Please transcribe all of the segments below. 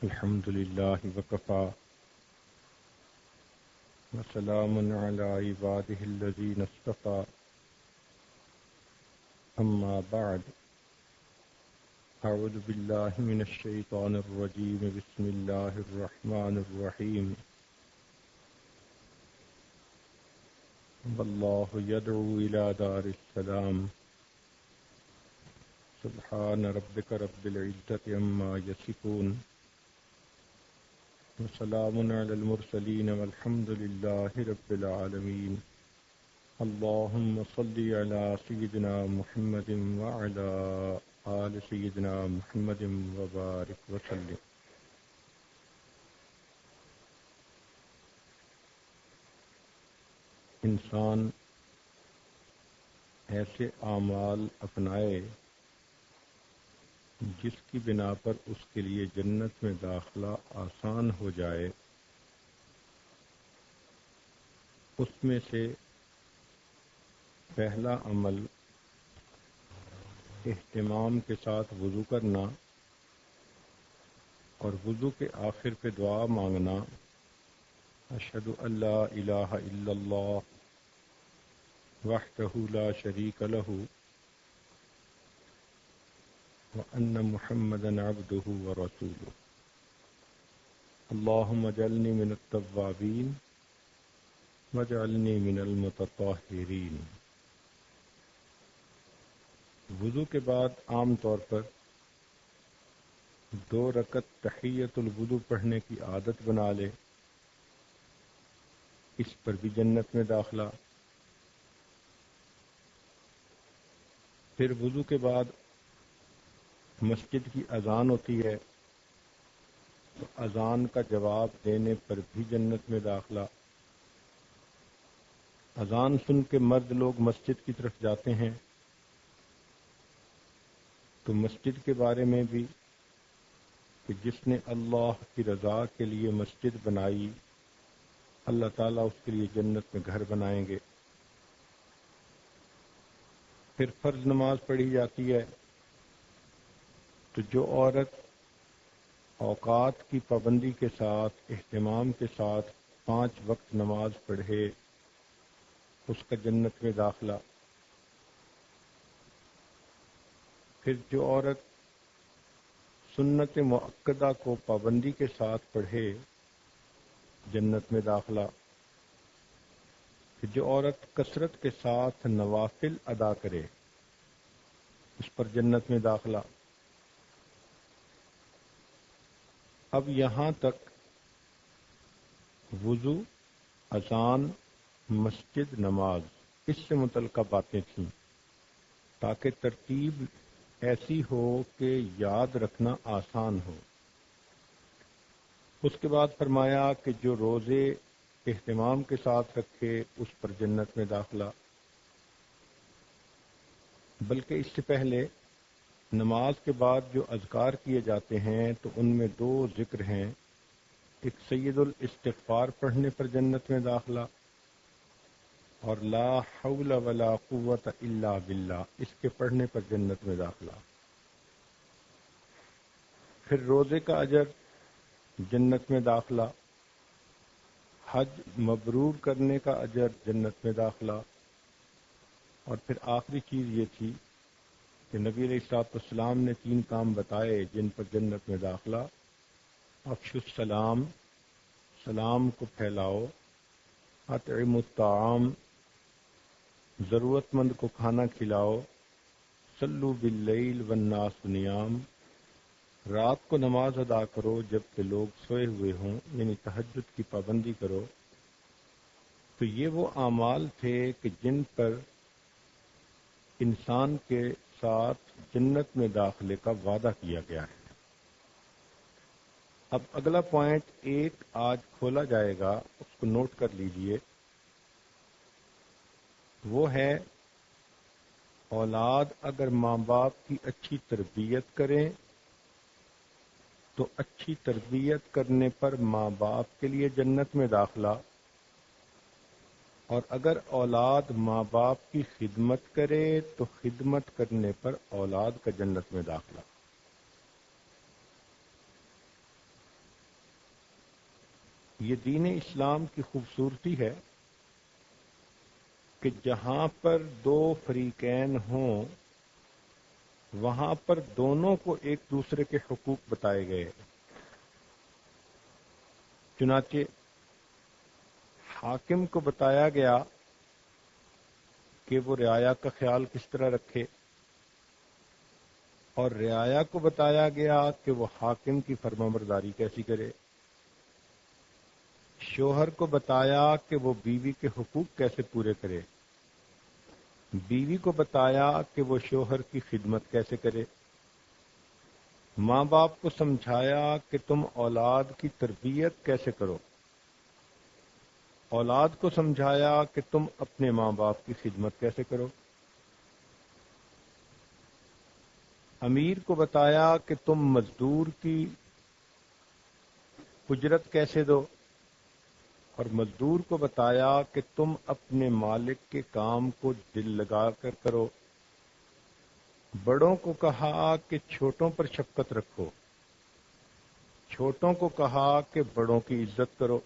الحمد لله وكفى وسلام على عباده الذين اصطفى أما بعد أعوذ بالله من الشيطان الرجيم بسم الله الرحمن الرحيم والله يدعو إلى دار السلام سبحان ربك رب العزة عما يصفون وسلام على المرسلين والحمد لله رب العالمين اللهم صل على سيدنا محمد وعلى آل سيدنا محمد وبارك وسلم. انسان ایسے اعمال اپنائے جس کی بنا پر اس کے لیے جنت میں داخلہ آسان ہو جائے. اس میں سے پہلا عمل اہتمام کے ساتھ وضو کرنا اور وضو کے آخر پہ دعا مانگنا اشہد ان لا الہ الا اللہ وحدہ لا شریک لہ وأن محمدا عبده ورسوله اللهم اجعلني من التوابين واجعلني من المتطهرين. وضو کے بعد عام طور پر 2 رکعت تحیۃ الوضو پڑھنے کی عادت بنا لے. اس پر بھی جنت میں داخلہ. پھر وضو کے بعد مسجد کی اذان ہوتی ہے تو اذان کا جواب دینے پر بھی جنت میں داخلہ. اذان سن کے مرد لوگ مسجد کی طرف جاتے ہیں تو مسجد کے بارے میں بھی کہ جس نے اللہ کی رضا کے لیے مسجد بنائی اللہ تعالیٰ اس کے لیے جنت میں گھر بنائیں گے. پھر فرض نماز پڑھی جاتی ہے تو جو عورت اوقات کی پابندی کے ساتھ اہتمام کے ساتھ 5 وقت نماز پڑھے اس کا جنت میں داخلہ. پھر جو عورت سنت مؤکدہ کو پابندی کے ساتھ پڑھے جنت میں داخلہ. پھر جو عورت کثرت کے ساتھ نوافل ادا کرے اس پر جنت میں داخلہ. اب یہاں تک وضو، اذان، مسجد، نماز اس سے متعلقہ باتیں تھیں تاکہ ترتیب ایسی ہو کہ یاد رکھنا آسان ہو. اس کے بعد فرمایا کہ جو روزے اہتمام کے ساتھ رکھے اس پر جنت میں داخلہ. بلکہ اس سے پہلے نماز کے بعد جو اذکار کیے جاتے ہیں تو ان میں 2 ذکر ہیں. ایک سید الاستغفار پڑھنے پر جنت میں داخلہ اور لا حول ولا قوت الا باللہ اس کے پڑھنے پر جنت میں داخلہ. پھر روزے کا اجر، جنت میں داخلہ. حج مبرور کرنے کا اجر، جنت میں داخلہ. اور پھر آخری چیز یہ تھی کہ نبی علیہ الصلوۃ والسلام نے 3 کام بتائے جن پر جنت میں داخلہ. افشوا السلام، سلام کو پھیلاؤ. اطعموا الطعام، ضرورت مند کو کھانا کھلاؤ. صلوا باللیل والناس نیام، رات کو نماز ادا کرو جب کہ لوگ سوئے ہوئے ہوں، یعنی تہجد کی پابندی کرو. تو یہ وہ اعمال تھے کہ جن پر انسان کے ساتھ جنت میں داخلے کا وعدہ کیا گیا ہے. اب اگلا پوائنٹ ایک آج کھولا جائے گا، اس کو نوٹ کر لیجئے. وہ ہے اولاد اگر ماں باپ کی اچھی تربیت کریں تو اچھی تربیت کرنے پر ماں باپ کے لیے جنت میں داخلہ. اور اگر اولاد ماں باپ کی خدمت کرے تو خدمت کرنے پر اولاد کا جنت میں داخلہ. یہ دین اسلام کی خوبصورتی ہے کہ جہاں پر دو فریقین ہوں وہاں پر دونوں کو ایک دوسرے کے حقوق بتائے گئے. چنانچہ حاکم کو بتایا گیا کہ وہ رعایا کا خیال کس طرح رکھے، اور رعایا کو بتایا گیا کہ وہ حاکم کی فرمانبرداری کیسی کرے. شوہر کو بتایا کہ وہ بیوی کے حقوق کیسے پورے کرے، بیوی کو بتایا کہ وہ شوہر کی خدمت کیسے کرے. ماں باپ کو سمجھایا کہ تم اولاد کی تربیت کیسے کرو، اولاد کو سمجھایا کہ تم اپنے ماں باپ کی خدمت کیسے کرو. امیر کو بتایا کہ تم مزدور کی اجرت کیسے دو، اور مزدور کو بتایا کہ تم اپنے مالک کے کام کو دل لگا کر کرو. بڑوں کو کہا کہ چھوٹوں پر شفقت رکھو، چھوٹوں کو کہا کہ بڑوں کی عزت کرو.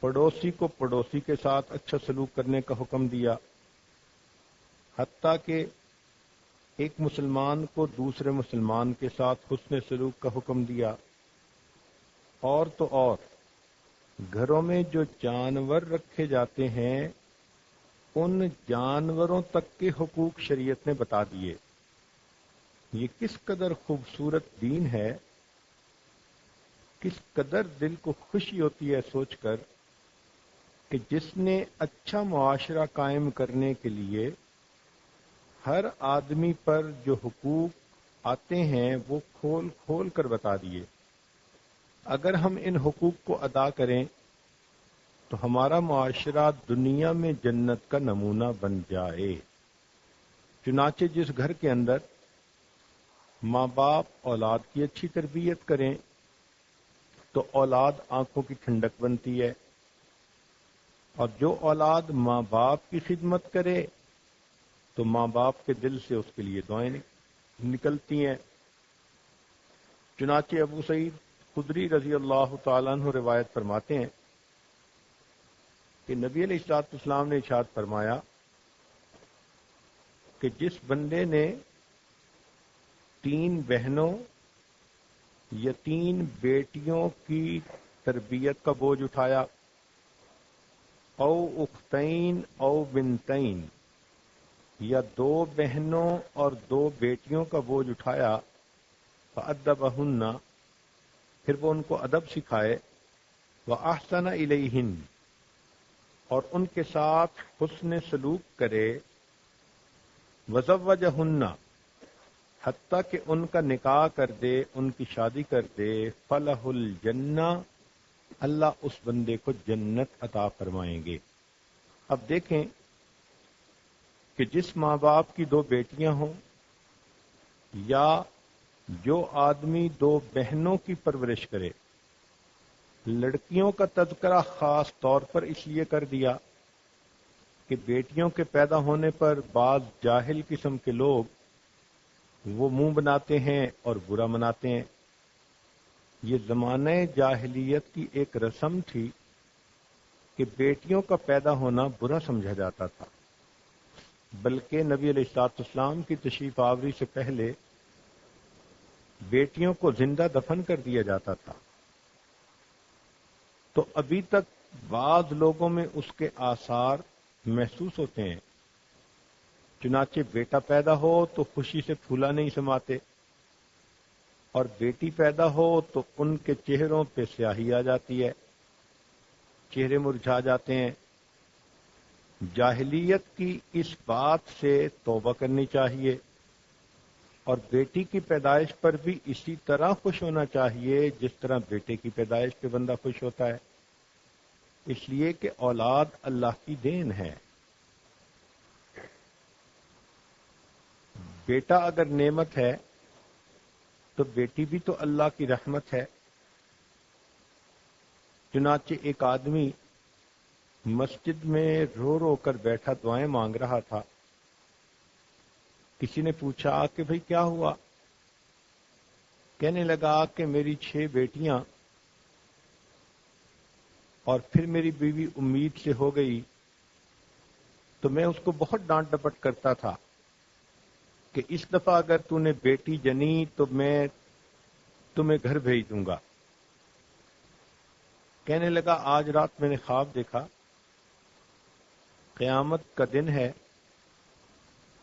پڑوسی کو پڑوسی کے ساتھ اچھا سلوک کرنے کا حکم دیا، حتیٰ کہ ایک مسلمان کو دوسرے مسلمان کے ساتھ حسن سلوک کا حکم دیا. اور تو اور گھروں میں جو جانور رکھے جاتے ہیں ان جانوروں تک کے حقوق شریعت نے بتا دیے. یہ کس قدر خوبصورت دین ہے، کس قدر دل کو خوشی ہوتی ہے سوچ کر کہ جس نے اچھا معاشرہ قائم کرنے کے لیے ہر آدمی پر جو حقوق آتے ہیں وہ کھول کھول کر بتا دیے. اگر ہم ان حقوق کو ادا کریں تو ہمارا معاشرہ دنیا میں جنت کا نمونہ بن جائے. چنانچہ جس گھر کے اندر ماں باپ اولاد کی اچھی تربیت کریں تو اولاد آنکھوں کی ٹھنڈک بنتی ہے، اور جو اولاد ماں باپ کی خدمت کرے تو ماں باپ کے دل سے اس کے لیے دعائیں نکلتی ہیں. چنانچہ ابو سعید خدری رضی اللہ تعالیٰ عنہ روایت فرماتے ہیں کہ نبی علیہ الصلوۃ والسلام نے ارشاد فرمایا کہ جس بندے نے 3 بہنوں یا 3 بیٹیوں کی تربیت کا بوجھ اٹھایا، او اختین او بنتین، یا 2 بہنوں اور 2 بیٹیوں کا بوجھ اٹھایا، فأدبہن، پھر وہ ان کو ادب سکھائے، وأحسن الیہن، اور ان کے ساتھ حسن سلوک کرے، وزوجہن، حتیٰ کہ ان کا نکاح کر دے، ان کی شادی کر دے، فلہ الجنہ، اللہ اس بندے کو جنت عطا فرمائیں گے. اب دیکھیں کہ جس ماں باپ کی 2 بیٹیاں ہوں یا جو آدمی 2 بہنوں کی پرورش کرے، لڑکیوں کا تذکرہ خاص طور پر اس لیے کر دیا کہ بیٹیوں کے پیدا ہونے پر بعض جاہل قسم کے لوگ وہ منہ بناتے ہیں اور برا مناتے ہیں. یہ زمانہ جاہلیت کی ایک رسم تھی کہ بیٹیوں کا پیدا ہونا برا سمجھا جاتا تھا، بلکہ نبی علیہ الصلوۃ والسلام کی تشریف آوری سے پہلے بیٹیوں کو زندہ دفن کر دیا جاتا تھا. تو ابھی تک بعض لوگوں میں اس کے آثار محسوس ہوتے ہیں. چنانچہ بیٹا پیدا ہو تو خوشی سے پھولا نہیں سماتے، اور بیٹی پیدا ہو تو ان کے چہروں پہ سیاہی آ جاتی ہے، چہرے مرجھا جاتے ہیں. جاہلیت کی اس بات سے توبہ کرنی چاہیے، اور بیٹی کی پیدائش پر بھی اسی طرح خوش ہونا چاہیے جس طرح بیٹے کی پیدائش پہ بندہ خوش ہوتا ہے، اس لیے کہ اولاد اللہ کی دین ہے. بیٹا اگر نعمت ہے تو بیٹی بھی تو اللہ کی رحمت ہے. چنانچہ ایک آدمی مسجد میں رو رو کر بیٹھا دعائیں مانگ رہا تھا. کسی نے پوچھا کہ بھئی کیا ہوا؟ کہنے لگا کہ میری 6 بیٹیاں اور پھر میری بیوی امید سے ہو گئی تو میں اس کو بہت ڈانٹ ڈپٹ کرتا تھا کہ اس دفعہ اگر تو نے بیٹی جنی تو میں تمہیں گھر بھیج دوں گا. کہنے لگا آج رات میں نے خواب دیکھا قیامت کا دن ہے،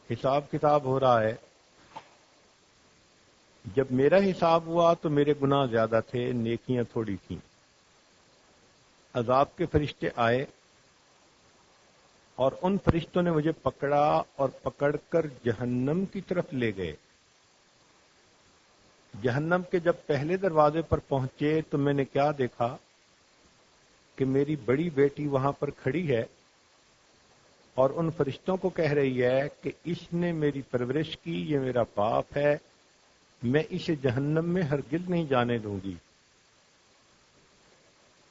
حساب کتاب ہو رہا ہے. جب میرا حساب ہوا تو میرے گناہ زیادہ تھے، نیکیاں تھوڑی تھیں. عذاب کے فرشتے آئے اور ان فرشتوں نے مجھے پکڑا اور پکڑ کر جہنم کی طرف لے گئے. جہنم کے جب پہلے دروازے پر پہنچے تو میں نے کیا دیکھا کہ میری بڑی بیٹی وہاں پر کھڑی ہے اور ان فرشتوں کو کہہ رہی ہے کہ اس نے میری پرورش کی، یہ میرا باپ ہے، میں اسے جہنم میں ہرگز نہیں جانے دوں گی.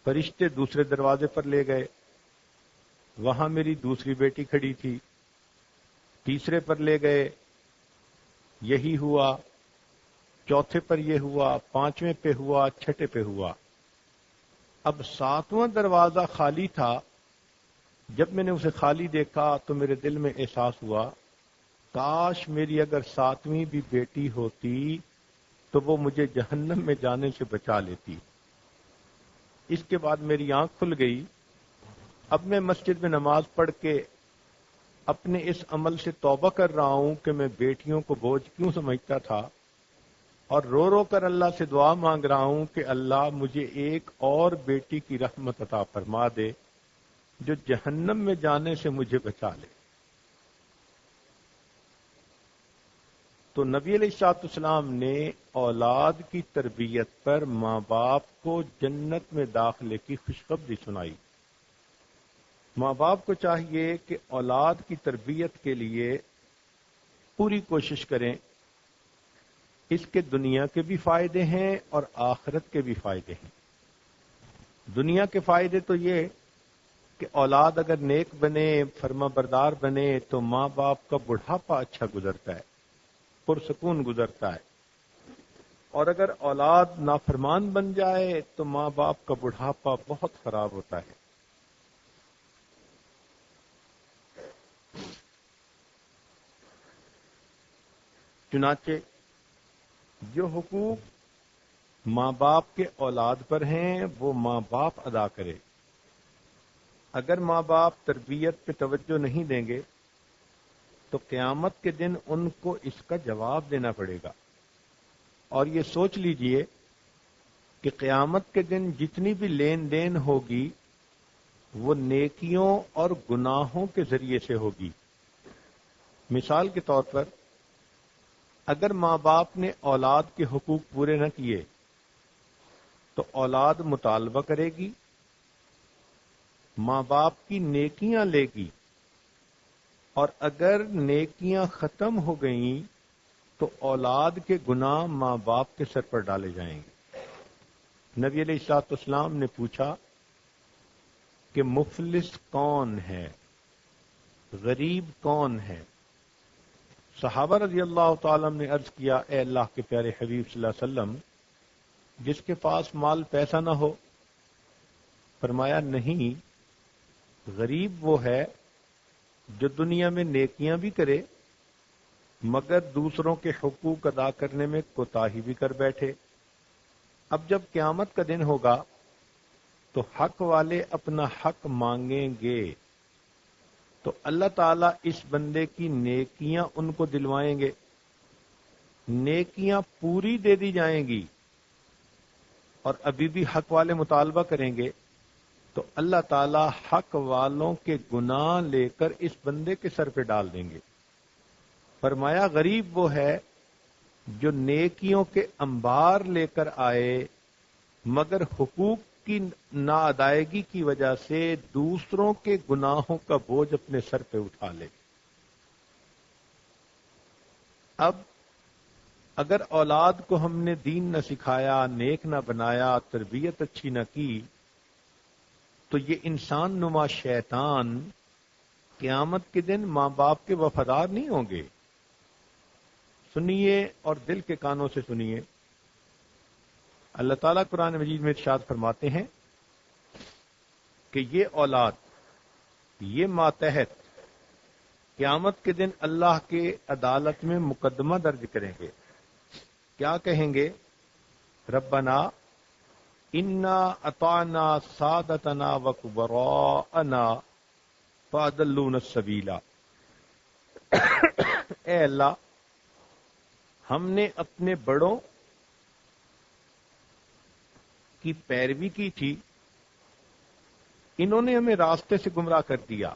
فرشتے دوسرے دروازے پر لے گئے، وہاں میری دوسری بیٹی کھڑی تھی. تیسرے پر لے گئے، یہی ہوا. چوتھے پر یہ ہوا، پانچویں پہ ہوا، چھٹے پہ ہوا. اب ساتواں دروازہ خالی تھا. جب میں نے اسے خالی دیکھا تو میرے دل میں احساس ہوا کاش میری اگر ساتویں بھی بیٹی ہوتی تو وہ مجھے جہنم میں جانے سے بچا لیتی. اس کے بعد میری آنکھ کھل گئی. اب میں مسجد میں نماز پڑھ کے اپنے اس عمل سے توبہ کر رہا ہوں کہ میں بیٹیوں کو بوجھ کیوں سمجھتا تھا، اور رو رو کر اللہ سے دعا مانگ رہا ہوں کہ اللہ مجھے ایک اور بیٹی کی رحمت عطا فرما دے جو جہنم میں جانے سے مجھے بچا لے. تو نبی علیہ الصلوۃ والسلام نے اولاد کی تربیت پر ماں باپ کو جنت میں داخلے کی خوشخبری سنائی. ماں باپ کو چاہیے کہ اولاد کی تربیت کے لیے پوری کوشش کریں. اس کے دنیا کے بھی فائدے ہیں اور آخرت کے بھی فائدے ہیں. دنیا کے فائدے تو یہ کہ اولاد اگر نیک بنے، فرما بردار بنے تو ماں باپ کا بڑھاپا اچھا گزرتا ہے، پرسکون گزرتا ہے. اور اگر اولاد نافرمان بن جائے تو ماں باپ کا بڑھاپا بہت خراب ہوتا ہے. چنانچہ جو حقوق ماں باپ کے اولاد پر ہیں وہ ماں باپ ادا کرے. اگر ماں باپ تربیت پہ توجہ نہیں دیں گے تو قیامت کے دن ان کو اس کا جواب دینا پڑے گا. اور یہ سوچ لیجئے کہ قیامت کے دن جتنی بھی لین دین ہوگی وہ نیکیوں اور گناہوں کے ذریعے سے ہوگی. مثال کے طور پر اگر ماں باپ نے اولاد کے حقوق پورے نہ کیے تو اولاد مطالبہ کرے گی، ماں باپ کی نیکیاں لے گی، اور اگر نیکیاں ختم ہو گئیں تو اولاد کے گناہ ماں باپ کے سر پر ڈالے جائیں گے. نبی علیہ الصلوۃ والسلام نے پوچھا کہ مفلس کون ہے، غریب کون ہے؟ صحابہ رضی اللہ تعالی نے عرض کیا اے اللہ کے پیارے حبیب صلی اللہ علیہ وسلم، جس کے پاس مال پیسہ نہ ہو. فرمایا نہیں، غریب وہ ہے جو دنیا میں نیکیاں بھی کرے مگر دوسروں کے حقوق ادا کرنے میں کوتاہی بھی کر بیٹھے. اب جب قیامت کا دن ہوگا تو حق والے اپنا حق مانگیں گے تو اللہ تعالیٰ اس بندے کی نیکیاں ان کو دلوائیں گے. نیکیاں پوری دے دی جائیں گی اور ابھی بھی حق والے مطالبہ کریں گے تو اللہ تعالیٰ حق والوں کے گناہ لے کر اس بندے کے سر پہ ڈال دیں گے. فرمایا غریب وہ ہے جو نیکیوں کے انبار لے کر آئے مگر حقوق کی ناادائیگی کی وجہ سے دوسروں کے گناہوں کا بوجھ اپنے سر پہ اٹھا لے. اب اگر اولاد کو ہم نے دین نہ سکھایا، نیک نہ بنایا، تربیت اچھی نہ کی تو یہ انسان نما شیطان قیامت کے دن ماں باپ کے وفادار نہیں ہوں گے. سنیے اور دل کے کانوں سے سنیے. اللہ تعالیٰ قرآن مجید میں ارشاد فرماتے ہیں کہ یہ اولاد، یہ ماتحت قیامت کے دن اللہ کے عدالت میں مقدمہ درج کریں گے. کیا کہیں گے؟ ربنا انا اطعنا سادتنا وکبراءنا فاضلونا السبیل. اے اللہ، ہم نے اپنے بڑوں کی پیروی کی تھی، انہوں نے ہمیں راستے سے گمراہ کر دیا.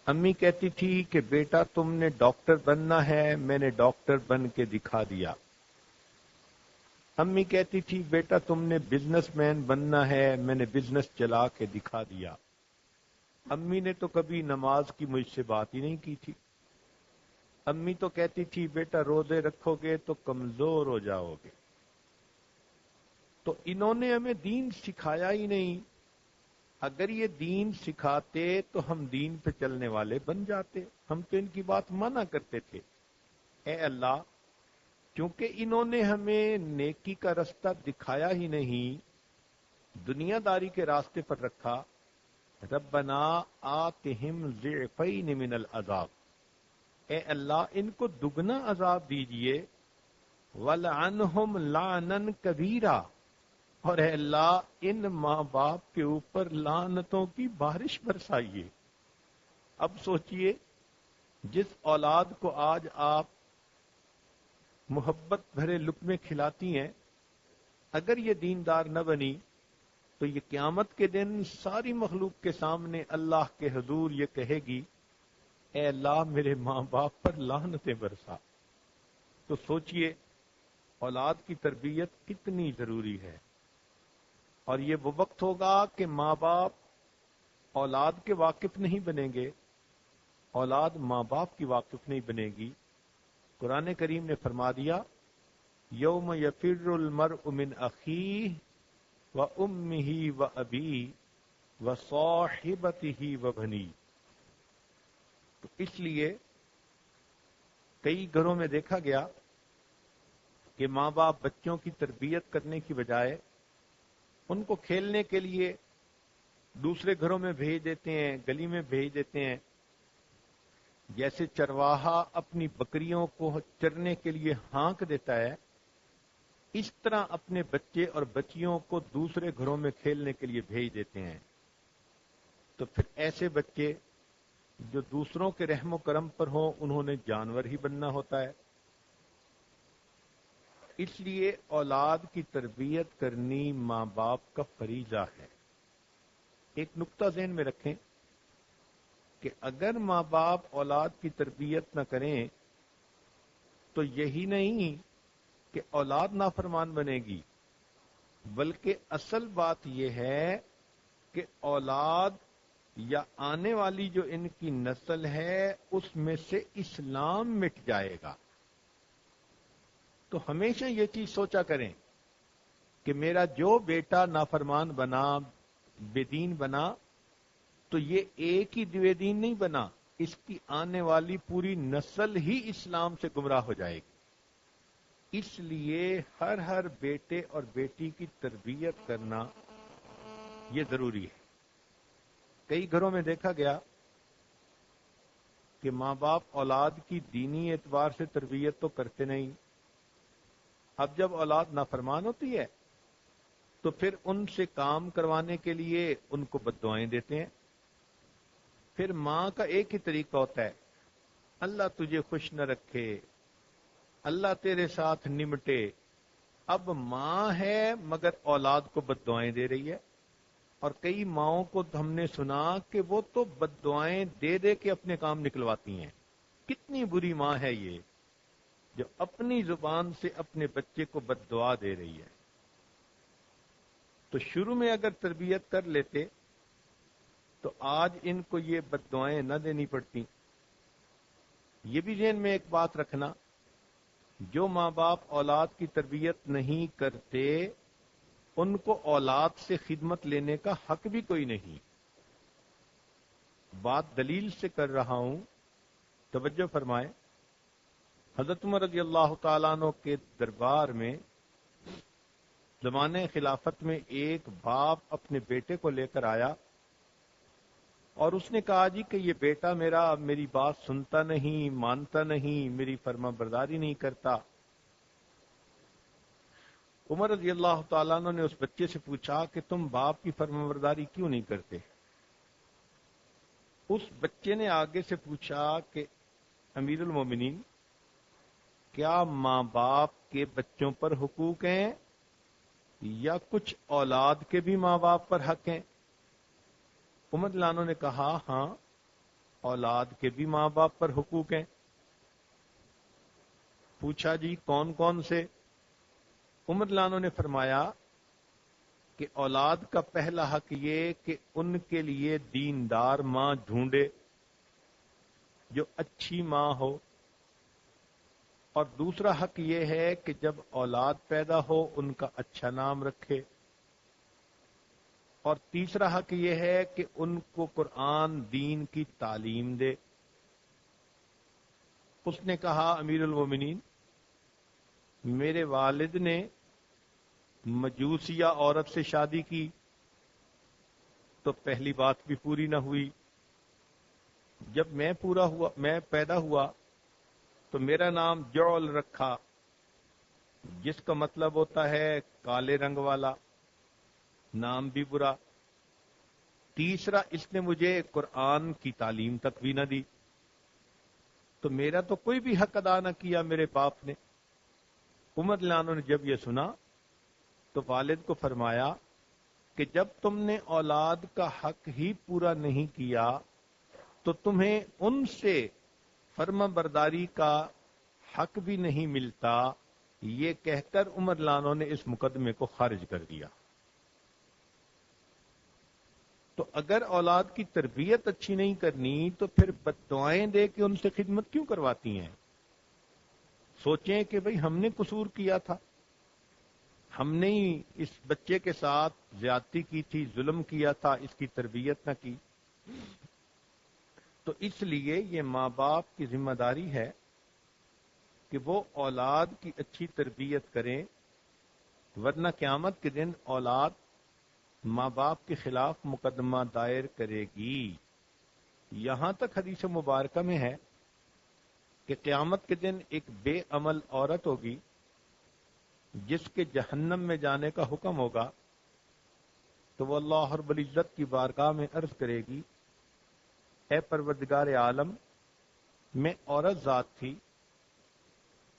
امی کہتی تھی کہ بیٹا تم نے ڈاکٹر بننا ہے، میں نے ڈاکٹر بن کے دکھا دیا. امی کہتی تھی بیٹا تم نے بزنس مین بننا ہے، میں نے بزنس چلا کے دکھا دیا. امی نے تو کبھی نماز کی مجھ سے بات ہی نہیں کی تھی. امی تو کہتی تھی بیٹا روزے رکھو گے تو کمزور ہو جاؤ گے. تو انہوں نے ہمیں دین سکھایا ہی نہیں. اگر یہ دین سکھاتے تو ہم دین پہ چلنے والے بن جاتے. ہم تو ان کی بات منع کرتے تھے. اے اللہ، کیونکہ انہوں نے ہمیں نیکی کا رستہ دکھایا ہی نہیں، دنیا داری کے راستے پر رکھا. ربنا آتہم ضعفین من العذاب. اے اللہ، ان کو دگنا عذاب دیجئے. وَلْعَنْهُمْ لَعْنًا كَبِيرًا. اور اے اللہ، ان ماں باپ کے اوپر لعنتوں کی بارش برسائیے. اب سوچئے، جس اولاد کو آج آپ محبت بھرے لقمے کھلاتی ہیں، اگر یہ دیندار نہ بنی تو یہ قیامت کے دن ساری مخلوق کے سامنے اللہ کے حضور یہ کہے گی اے اللہ میرے ماں باپ پر لعنتیں برسا. تو سوچئے اولاد کی تربیت کتنی ضروری ہے. اور یہ وہ وقت ہوگا کہ ماں باپ اولاد کے واقف نہیں بنیں گے، اولاد ماں باپ کی واقف نہیں بنے گی. قرآن کریم نے فرما دیا یوم یفر المرء من اخیہ وامہ وابیہ وصاحبتہ وبنیہ. تو اس لیے کئی گھروں میں دیکھا گیا کہ ماں باپ بچوں کی تربیت کرنے کی بجائے ان کو کھیلنے کے لیے دوسرے گھروں میں بھیج دیتے ہیں، گلی میں بھیج دیتے ہیں. جیسے چرواہا اپنی بکریوں کو چرنے کے لیے ہانک دیتا ہے، اس طرح اپنے بچے اور بچیوں کو دوسرے گھروں میں کھیلنے کے لیے بھیج دیتے ہیں. تو پھر ایسے بچے جو دوسروں کے رحم و کرم پر ہوں، انہوں نے جانور ہی بننا ہوتا ہے. اس لیے اولاد کی تربیت کرنی ماں باپ کا فریضہ ہے. ایک نقطہ ذہن میں رکھیں کہ اگر ماں باپ اولاد کی تربیت نہ کریں تو یہی نہیں کہ اولاد نافرمان بنے گی، بلکہ اصل بات یہ ہے کہ اولاد یا آنے والی جو ان کی نسل ہے اس میں سے اسلام مٹ جائے گا. تو ہمیشہ یہ چیز سوچا کریں کہ میرا جو بیٹا نافرمان بنا، بے دین بنا، تو یہ ایک ہی بے دین نہیں بنا، اس کی آنے والی پوری نسل ہی اسلام سے گمراہ ہو جائے گی. اس لیے ہر بیٹے اور بیٹی کی تربیت کرنا یہ ضروری ہے. کئی گھروں میں دیکھا گیا کہ ماں باپ اولاد کی دینی اعتبار سے تربیت تو کرتے نہیں. اب جب اولاد نافرمان ہوتی ہے تو پھر ان سے کام کروانے کے لیے ان کو بددعائیں دیتے ہیں. پھر ماں کا ایک ہی طریقہ ہوتا ہے، اللہ تجھے خوش نہ رکھے، اللہ تیرے ساتھ نمٹے. اب ماں ہے مگر اولاد کو بددعائیں دے رہی ہے. اور کئی ماؤں کو ہم نے سنا کہ وہ تو بددعائیں دے دے کے اپنے کام نکلواتی ہیں. کتنی بری ماں ہے یہ جو اپنی زبان سے اپنے بچے کو بددعا دے رہی ہے. تو شروع میں اگر تربیت کر لیتے تو آج ان کو یہ بددعائیں نہ دینی پڑتی. یہ بھی ذہن میں ایک بات رکھنا، جو ماں باپ اولاد کی تربیت نہیں کرتے ان کو اولاد سے خدمت لینے کا حق بھی کوئی نہیں. بات دلیل سے کر رہا ہوں، توجہ فرمائیں. حضرت عمر رضی اللہ تعالیٰ عنہ کے دربار میں زمانے خلافت میں ایک باپ اپنے بیٹے کو لے کر آیا اور اس نے کہا جی کہ یہ بیٹا میرا میری بات سنتا نہیں، مانتا نہیں، میری فرما برداری نہیں کرتا۔ عمر رضی اللہ تعالیٰ عنہ نے اس بچے سے پوچھا کہ تم باپ کی فرما برداری کیوں نہیں کرتے؟ اس بچے نے آگے سے پوچھا کہ امیر المومنین، کیا ماں باپ کے بچوں پر حقوق ہیں یا کچھ اولاد کے بھی ماں باپ پر حق ہیں؟ عمر لانو نے کہا ہاں، اولاد کے بھی ماں باپ پر حقوق ہیں۔ پوچھا جی کون کون سے؟ عمر لانو نے فرمایا کہ اولاد کا پہلا حق یہ کہ ان کے لیے دیندار ماں ڈھونڈے جو اچھی ماں ہو، اور دوسرا حق یہ ہے کہ جب اولاد پیدا ہو ان کا اچھا نام رکھے، اور تیسرا حق یہ ہے کہ ان کو قرآن دین کی تعلیم دے۔ اس نے کہا امیر المومنین، میرے والد نے مجوسیہ عورت سے شادی کی تو پہلی بات بھی پوری نہ ہوئی۔ جب میں پیدا ہوا تو میرا نام جعل رکھا، جس کا مطلب ہوتا ہے کالے رنگ والا، نام بھی برا۔ تیسرا، اس نے مجھے قرآن کی تعلیم تک بھی نہ دی، تو میرا تو کوئی بھی حق ادا نہ کیا میرے باپ نے۔ عمر لانو نے جب یہ سنا تو والد کو فرمایا کہ جب تم نے اولاد کا حق ہی پورا نہیں کیا تو تمہیں ان سے فرما برداری کا حق بھی نہیں ملتا۔ یہ کہہ کر عمر لانو نے اس مقدمے کو خارج کر دیا۔ تو اگر اولاد کی تربیت اچھی نہیں کرنی تو پھر بددعائیں دے کے ان سے خدمت کیوں کرواتی ہیں؟ سوچیں کہ بھئی ہم نے قصور کیا تھا، ہم نے ہی اس بچے کے ساتھ زیادتی کی تھی، ظلم کیا تھا، اس کی تربیت نہ کی۔ تو اس لیے یہ ماں باپ کی ذمہ داری ہے کہ وہ اولاد کی اچھی تربیت کریں، ورنہ قیامت کے دن اولاد ماں باپ کے خلاف مقدمہ دائر کرے گی۔ یہاں تک حدیث مبارکہ میں ہے کہ قیامت کے دن ایک بے عمل عورت ہوگی جس کے جہنم میں جانے کا حکم ہوگا، تو وہ اللہ رب العزت کی بارگاہ میں عرض کرے گی، اے پروردگار عالم، میں عورت ذات تھی،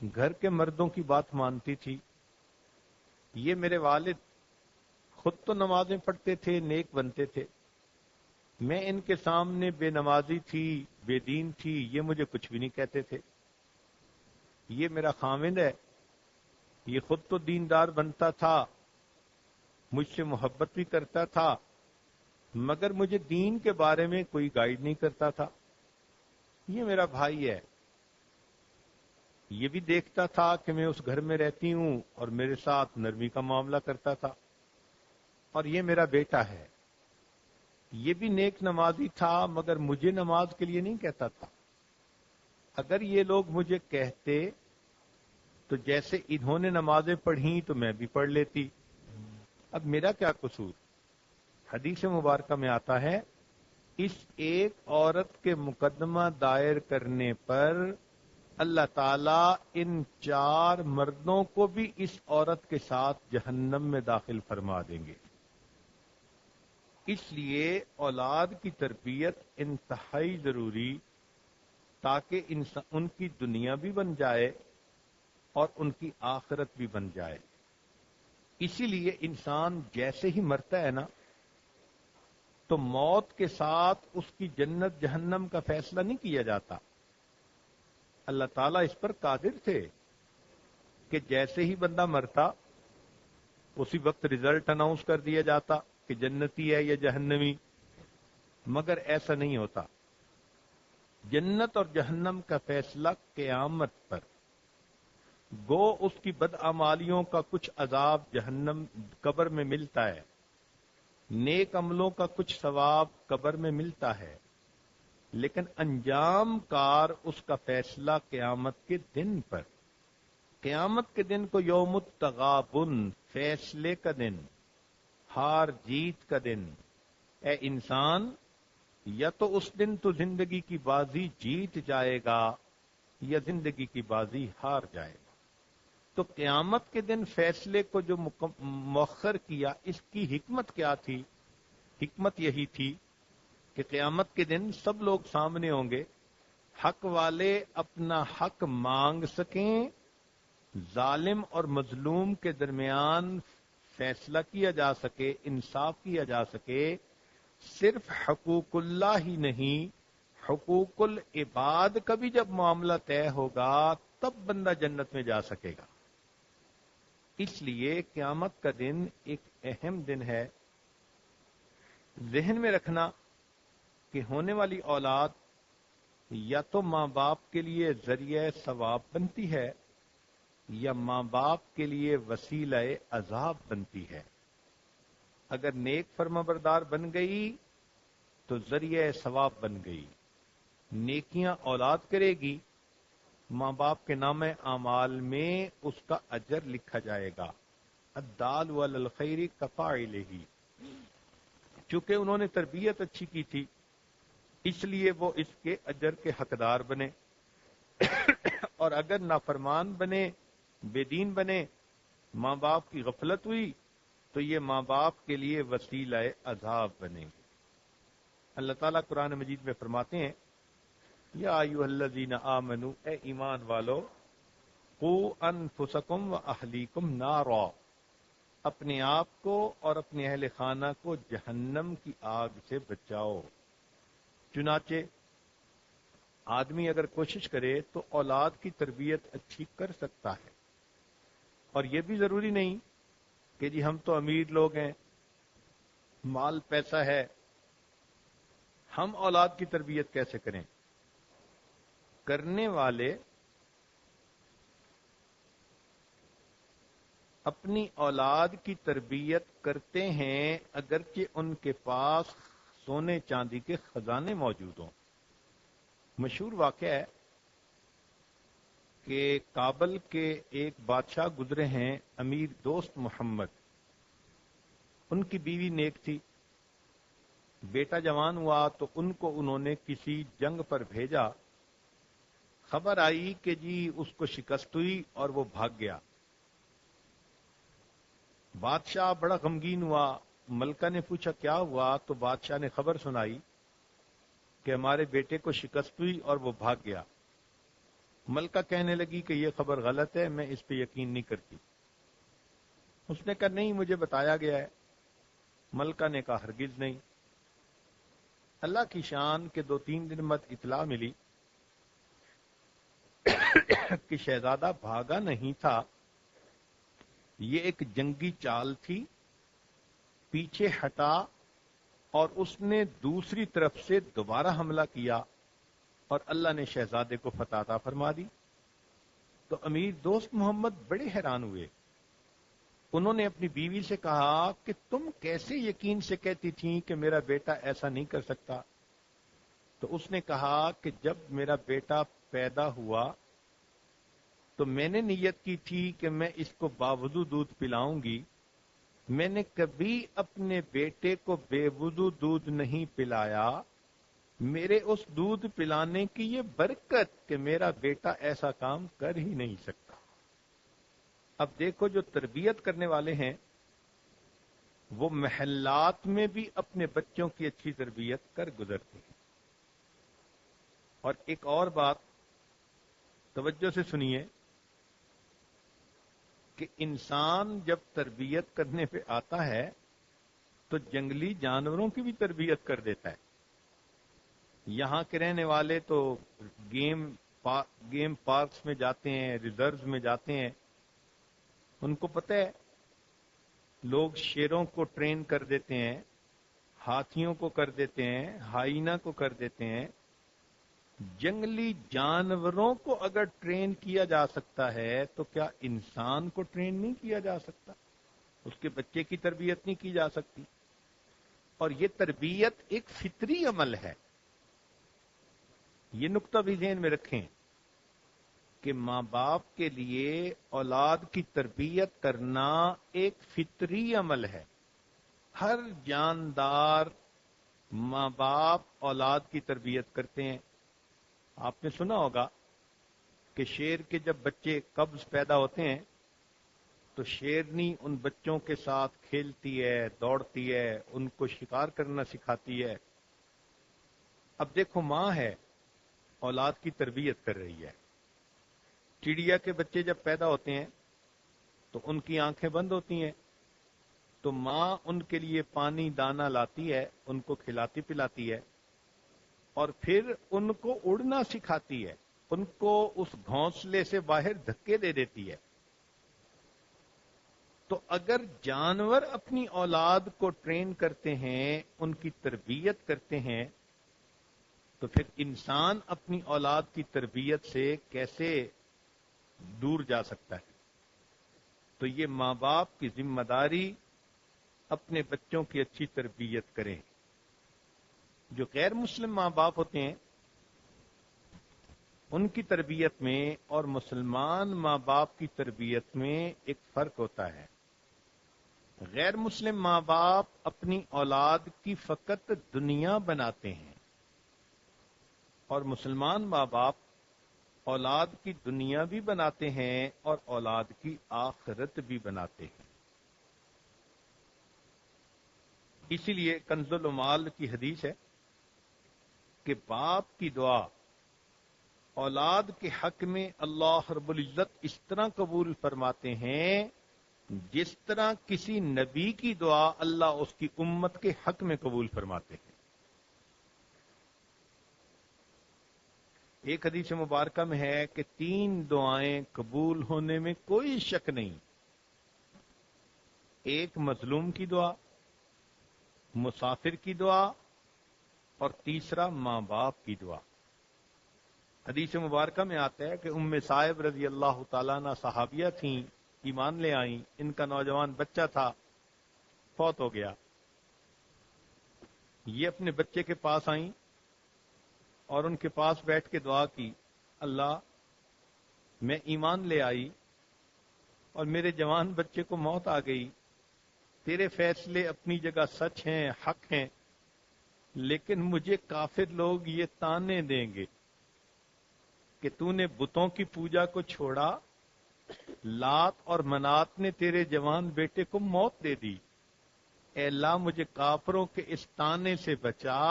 گھر کے مردوں کی بات مانتی تھی، یہ میرے والد خود تو نمازیں پڑھتے تھے، نیک بنتے تھے، میں ان کے سامنے بے نمازی تھی، بے دین تھی، یہ مجھے کچھ بھی نہیں کہتے تھے۔ یہ میرا خاوند ہے، یہ خود تو دیندار بنتا تھا، مجھ سے محبت بھی کرتا تھا، مگر مجھے دین کے بارے میں کوئی گائیڈ نہیں کرتا تھا۔ یہ میرا بھائی ہے، یہ بھی دیکھتا تھا کہ میں اس گھر میں رہتی ہوں اور میرے ساتھ نرمی کا معاملہ کرتا تھا۔ اور یہ میرا بیٹا ہے، یہ بھی نیک نمازی تھا مگر مجھے نماز کے لیے نہیں کہتا تھا۔ اگر یہ لوگ مجھے کہتے تو جیسے انہوں نے نمازیں پڑھی تو میں بھی پڑھ لیتی، اب میرا کیا قصور؟ حدیث مبارکہ میں آتا ہے، اس ایک عورت کے مقدمہ دائر کرنے پر اللہ تعالیٰ ان 4 مردوں کو بھی اس عورت کے ساتھ جہنم میں داخل فرما دیں گے۔ اس لیے اولاد کی تربیت انتہائی ضروری، تاکہ ان کی دنیا بھی بن جائے اور ان کی آخرت بھی بن جائے۔ اسی لیے انسان جیسے ہی مرتا ہے نا، تو موت کے ساتھ اس کی جنت جہنم کا فیصلہ نہیں کیا جاتا۔ اللہ تعالیٰ اس پر قادر تھے کہ جیسے ہی بندہ مرتا اسی وقت رزلٹ اناؤنس کر دیا جاتا کہ جنتی ہے یا جہنمی، مگر ایسا نہیں ہوتا۔ جنت اور جہنم کا فیصلہ قیامت پر، گو اس کی بدعمالیوں کا کچھ عذاب جہنم قبر میں ملتا ہے، نیک عملوں کا کچھ ثواب قبر میں ملتا ہے، لیکن انجام کار اس کا فیصلہ قیامت کے دن پر۔ قیامت کے دن کو یوم التغابن فیصلے کا دن، ہار جیت کا دن. اے انسان، یا تو اس دن تو زندگی کی بازی جیت جائے گا یا زندگی کی بازی ہار جائے گا. تو قیامت کے دن فیصلے کو جو مؤخر کیا، اس کی حکمت کیا تھی؟ حکمت یہی تھی کہ قیامت کے دن سب لوگ سامنے ہوں گے، حق والے اپنا حق مانگ سکیں، ظالم اور مظلوم کے درمیان فیصلہ کیا جا سکے، انصاف کیا جا سکے. صرف حقوق اللہ ہی نہیں، حقوق العباد کا بھی جب معاملہ طے ہوگا تب بندہ جنت میں جا سکے گا. اس لیے قیامت کا دن ایک اہم دن ہے. ذہن میں رکھنا کہ ہونے والی اولاد یا تو ماں باپ کے لیے ذریعہ ثواب بنتی ہے یا ماں باپ کے لیے وسیلہ عذاب بنتی ہے. اگر نیک فرما بردار بن گئی تو ذریعہ ثواب بن گئی، نیکیاں اولاد کرے گی، ماں باپ کے نام اعمال میں اس کا اجر لکھا جائے گا. الدال علی الخیر کفاعلہ، چونکہ انہوں نے تربیت اچھی کی تھی اس لیے وہ اس کے اجر کے حقدار بنے، اور اگر نافرمان بنے، بے دین بنے، ماں باپ کی غفلت ہوئی تو یہ ماں باپ کے لیے وسیلہ عذاب بنے گی. اللہ تعالیٰ قرآن مجید میں فرماتے ہیں، یا ایھا الذین آمنوا، اے ایمان والو، قوا انفسکم واہلیکم نارا، اپنے آپ کو اور اپنے اہل خانہ کو جہنم کی آگ سے بچاؤ. چنانچہ آدمی اگر کوشش کرے تو اولاد کی تربیت اچھی کر سکتا ہے، اور یہ بھی ضروری نہیں کہ جی ہم تو امیر لوگ ہیں، مال پیسہ ہے، ہم اولاد کی تربیت کیسے کریں؟ کرنے والے اپنی اولاد کی تربیت کرتے ہیں اگرچہ ان کے پاس سونے چاندی کے خزانے موجود ہوں. مشہور واقعہ ہے کہ کابل کے ایک بادشاہ گزرے ہیں، امیر دوست محمد. ان کی بیوی نیک تھی، بیٹا جوان ہوا تو ان کو انہوں نے کسی جنگ پر بھیجا. خبر آئی کہ جی اس کو شکست ہوئی اور وہ بھاگ گیا. بادشاہ بڑا غمگین ہوا. ملکہ نے پوچھا کیا ہوا، تو بادشاہ نے خبر سنائی کہ ہمارے بیٹے کو شکست ہوئی اور وہ بھاگ گیا. ملکہ کہنے لگی کہ یہ خبر غلط ہے، میں اس پہ یقین نہیں کرتی. اس نے کہا نہیں، مجھے بتایا گیا ہے. ملکہ نے کہا ہرگز نہیں. اللہ کی شان کے 2-3 دن بعد اطلاع ملی کہ شہزادہ بھاگا نہیں تھا، یہ ایک جنگی چال تھی، پیچھے ہٹا اور اس نے دوسری طرف سے دوبارہ حملہ کیا اور اللہ نے شہزادے کو فتح عطا فرما دی. تو امیر دوست محمد بڑے حیران ہوئے. انہوں نے اپنی بیوی سے کہا کہ تم کیسے یقین سے کہتی تھیں کہ میرا بیٹا ایسا نہیں کر سکتا؟ تو اس نے کہا کہ جب میرا بیٹا پیدا ہوا تو میں نے نیت کی تھی کہ میں اس کو باوضو دودھ پلاؤں گی. میں نے کبھی اپنے بیٹے کو بے وضو دودھ نہیں پلایا. میرے اس دودھ پلانے کی یہ برکت کہ میرا بیٹا ایسا کام کر ہی نہیں سکتا. اب دیکھو جو تربیت کرنے والے ہیں وہ محلات میں بھی اپنے بچوں کی اچھی تربیت کر گزرتے ہیں. اور ایک اور بات توجہ سے سنیے کہ انسان جب تربیت کرنے پہ آتا ہے تو جنگلی جانوروں کی بھی تربیت کر دیتا ہے. یہاں کے رہنے والے تو گیم پارکس میں جاتے ہیں، ریزروز میں جاتے ہیں، ان کو پتہ ہے لوگ شیروں کو ٹرین کر دیتے ہیں، ہاتھیوں کو کر دیتے ہیں، ہائینا کو کر دیتے ہیں. جنگلی جانوروں کو اگر ٹرین کیا جا سکتا ہے تو کیا انسان کو ٹرین نہیں کیا جا سکتا؟ اس کے بچے کی تربیت نہیں کی جا سکتی؟ اور یہ تربیت ایک فطری عمل ہے، یہ نقطہ بھی ذہن میں رکھیں. کہ ماں باپ کے لیے اولاد کی تربیت کرنا ایک فطری عمل ہے. ہر جاندار ماں باپ اولاد کی تربیت کرتے ہیں. آپ نے سنا ہوگا کہ شیر کے جب بچے قبض پیدا ہوتے ہیں تو شیرنی ان بچوں کے ساتھ کھیلتی ہے، دوڑتی ہے، ان کو شکار کرنا سکھاتی ہے. اب دیکھو ماں ہے، اولاد کی تربیت کر رہی ہے. چڑیا کے بچے جب پیدا ہوتے ہیں تو ان کی آنکھیں بند ہوتی ہیں، تو ماں ان کے لیے پانی دانا لاتی ہے، ان کو کھلاتی پلاتی ہے، اور پھر ان کو اڑنا سکھاتی ہے، ان کو اس گھونسلے سے باہر دھکے دے دیتی ہے. تو اگر جانور اپنی اولاد کو ٹرین کرتے ہیں، ان کی تربیت کرتے ہیں، تو پھر انسان اپنی اولاد کی تربیت سے کیسے دور جا سکتا ہے؟ تو یہ ماں باپ کی ذمہ داری اپنے بچوں کی اچھی تربیت کریں. جو غیر مسلم ماں باپ ہوتے ہیں ان کی تربیت میں اور مسلمان ماں باپ کی تربیت میں ایک فرق ہوتا ہے. غیر مسلم ماں باپ اپنی اولاد کی فقط دنیا بناتے ہیں، اور مسلمان ماں باپ اولاد کی دنیا بھی بناتے ہیں اور اولاد کی آخرت بھی بناتے ہیں. اسی لیے کنز المال کی حدیث ہے کہ باپ کی دعا اولاد کے حق میں اللہ رب العزت اس طرح قبول فرماتے ہیں جس طرح کسی نبی کی دعا اللہ اس کی امت کے حق میں قبول فرماتے ہیں. ایک حدیث مبارکہ میں ہے کہ 3 دعائیں قبول ہونے میں کوئی شک نہیں. ایک مظلوم کی دعا، مسافر کی دعا، اور تیسرا ماں باپ کی دعا. حدیث مبارکہ میں آتا ہے کہ ام صائب رضی اللہ تعالیٰ عنہ صحابیہ تھیں، ایمان لے آئیں. ان کا نوجوان بچہ تھا، فوت ہو گیا. یہ اپنے بچے کے پاس آئیں اور ان کے پاس بیٹھ کے دعا کی، اللہ میں ایمان لے آئی اور میرے جوان بچے کو موت آ گئی. تیرے فیصلے اپنی جگہ سچ ہیں، حق ہیں، لیکن مجھے کافر لوگ یہ تانے دیں گے کہ تو نے بتوں کی پوجا کو چھوڑا، لات اور منات نے تیرے جوان بیٹے کو موت دے دی. اے اللہ مجھے کافروں کے اس تانے سے بچا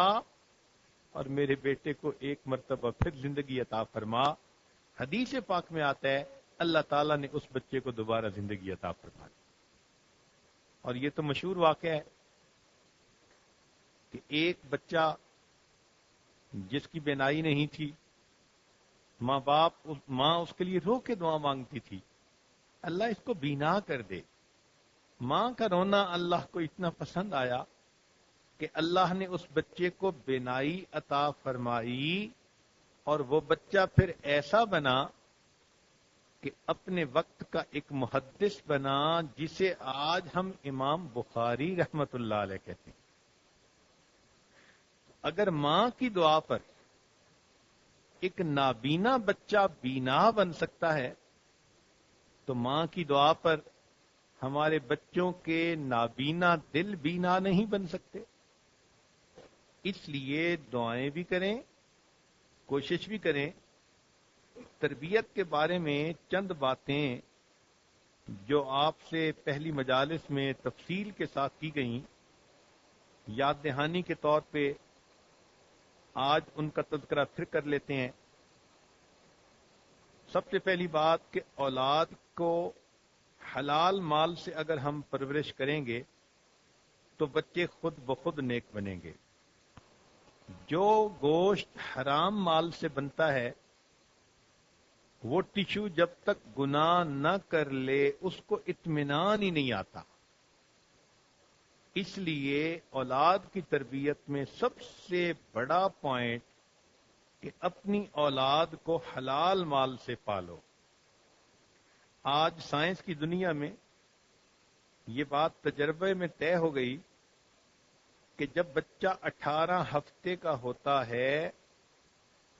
اور میرے بیٹے کو ایک مرتبہ پھر زندگی عطا فرما. حدیث پاک میں آتا ہے اللہ تعالیٰ نے اس بچے کو دوبارہ زندگی عطا فرما دی. اور یہ تو مشہور واقعہ ہے کہ ایک بچہ جس کی بینائی نہیں تھی، ماں اس کے لیے رو کے دعا مانگتی تھی، اللہ اس کو بینا کر دے. ماں کا رونا اللہ کو اتنا پسند آیا کہ اللہ نے اس بچے کو بینائی عطا فرمائی، اور وہ بچہ پھر ایسا بنا کہ اپنے وقت کا ایک محدث بنا، جسے آج ہم امام بخاری رحمت اللہ علیہ کہتے ہیں. اگر ماں کی دعا پر ایک نابینا بچہ بینا بن سکتا ہے تو ماں کی دعا پر ہمارے بچوں کے نابینا دل بینا نہیں بن سکتے. اس لیے دعائیں بھی کریں، کوشش بھی کریں. تربیت کے بارے میں چند باتیں جو آپ سے پہلی مجالس میں تفصیل کے ساتھ کی گئیں، یاد دہانی کے طور پہ آج ان کا تذکرہ پھر کر لیتے ہیں. سب سے پہلی بات کہ اولاد کو حلال مال سے اگر ہم پرورش کریں گے تو بچے خود بخود نیک بنیں گے. جو گوشت حرام مال سے بنتا ہے وہ ٹشو جب تک گناہ نہ کر لے اس کو اطمینان ہی نہیں آتا. اس لیے اولاد کی تربیت میں سب سے بڑا پوائنٹ کہ اپنی اولاد کو حلال مال سے پالو. آج سائنس کی دنیا میں یہ بات تجربے میں طے ہو گئی کہ جب بچہ 18 ہفتے کا ہوتا ہے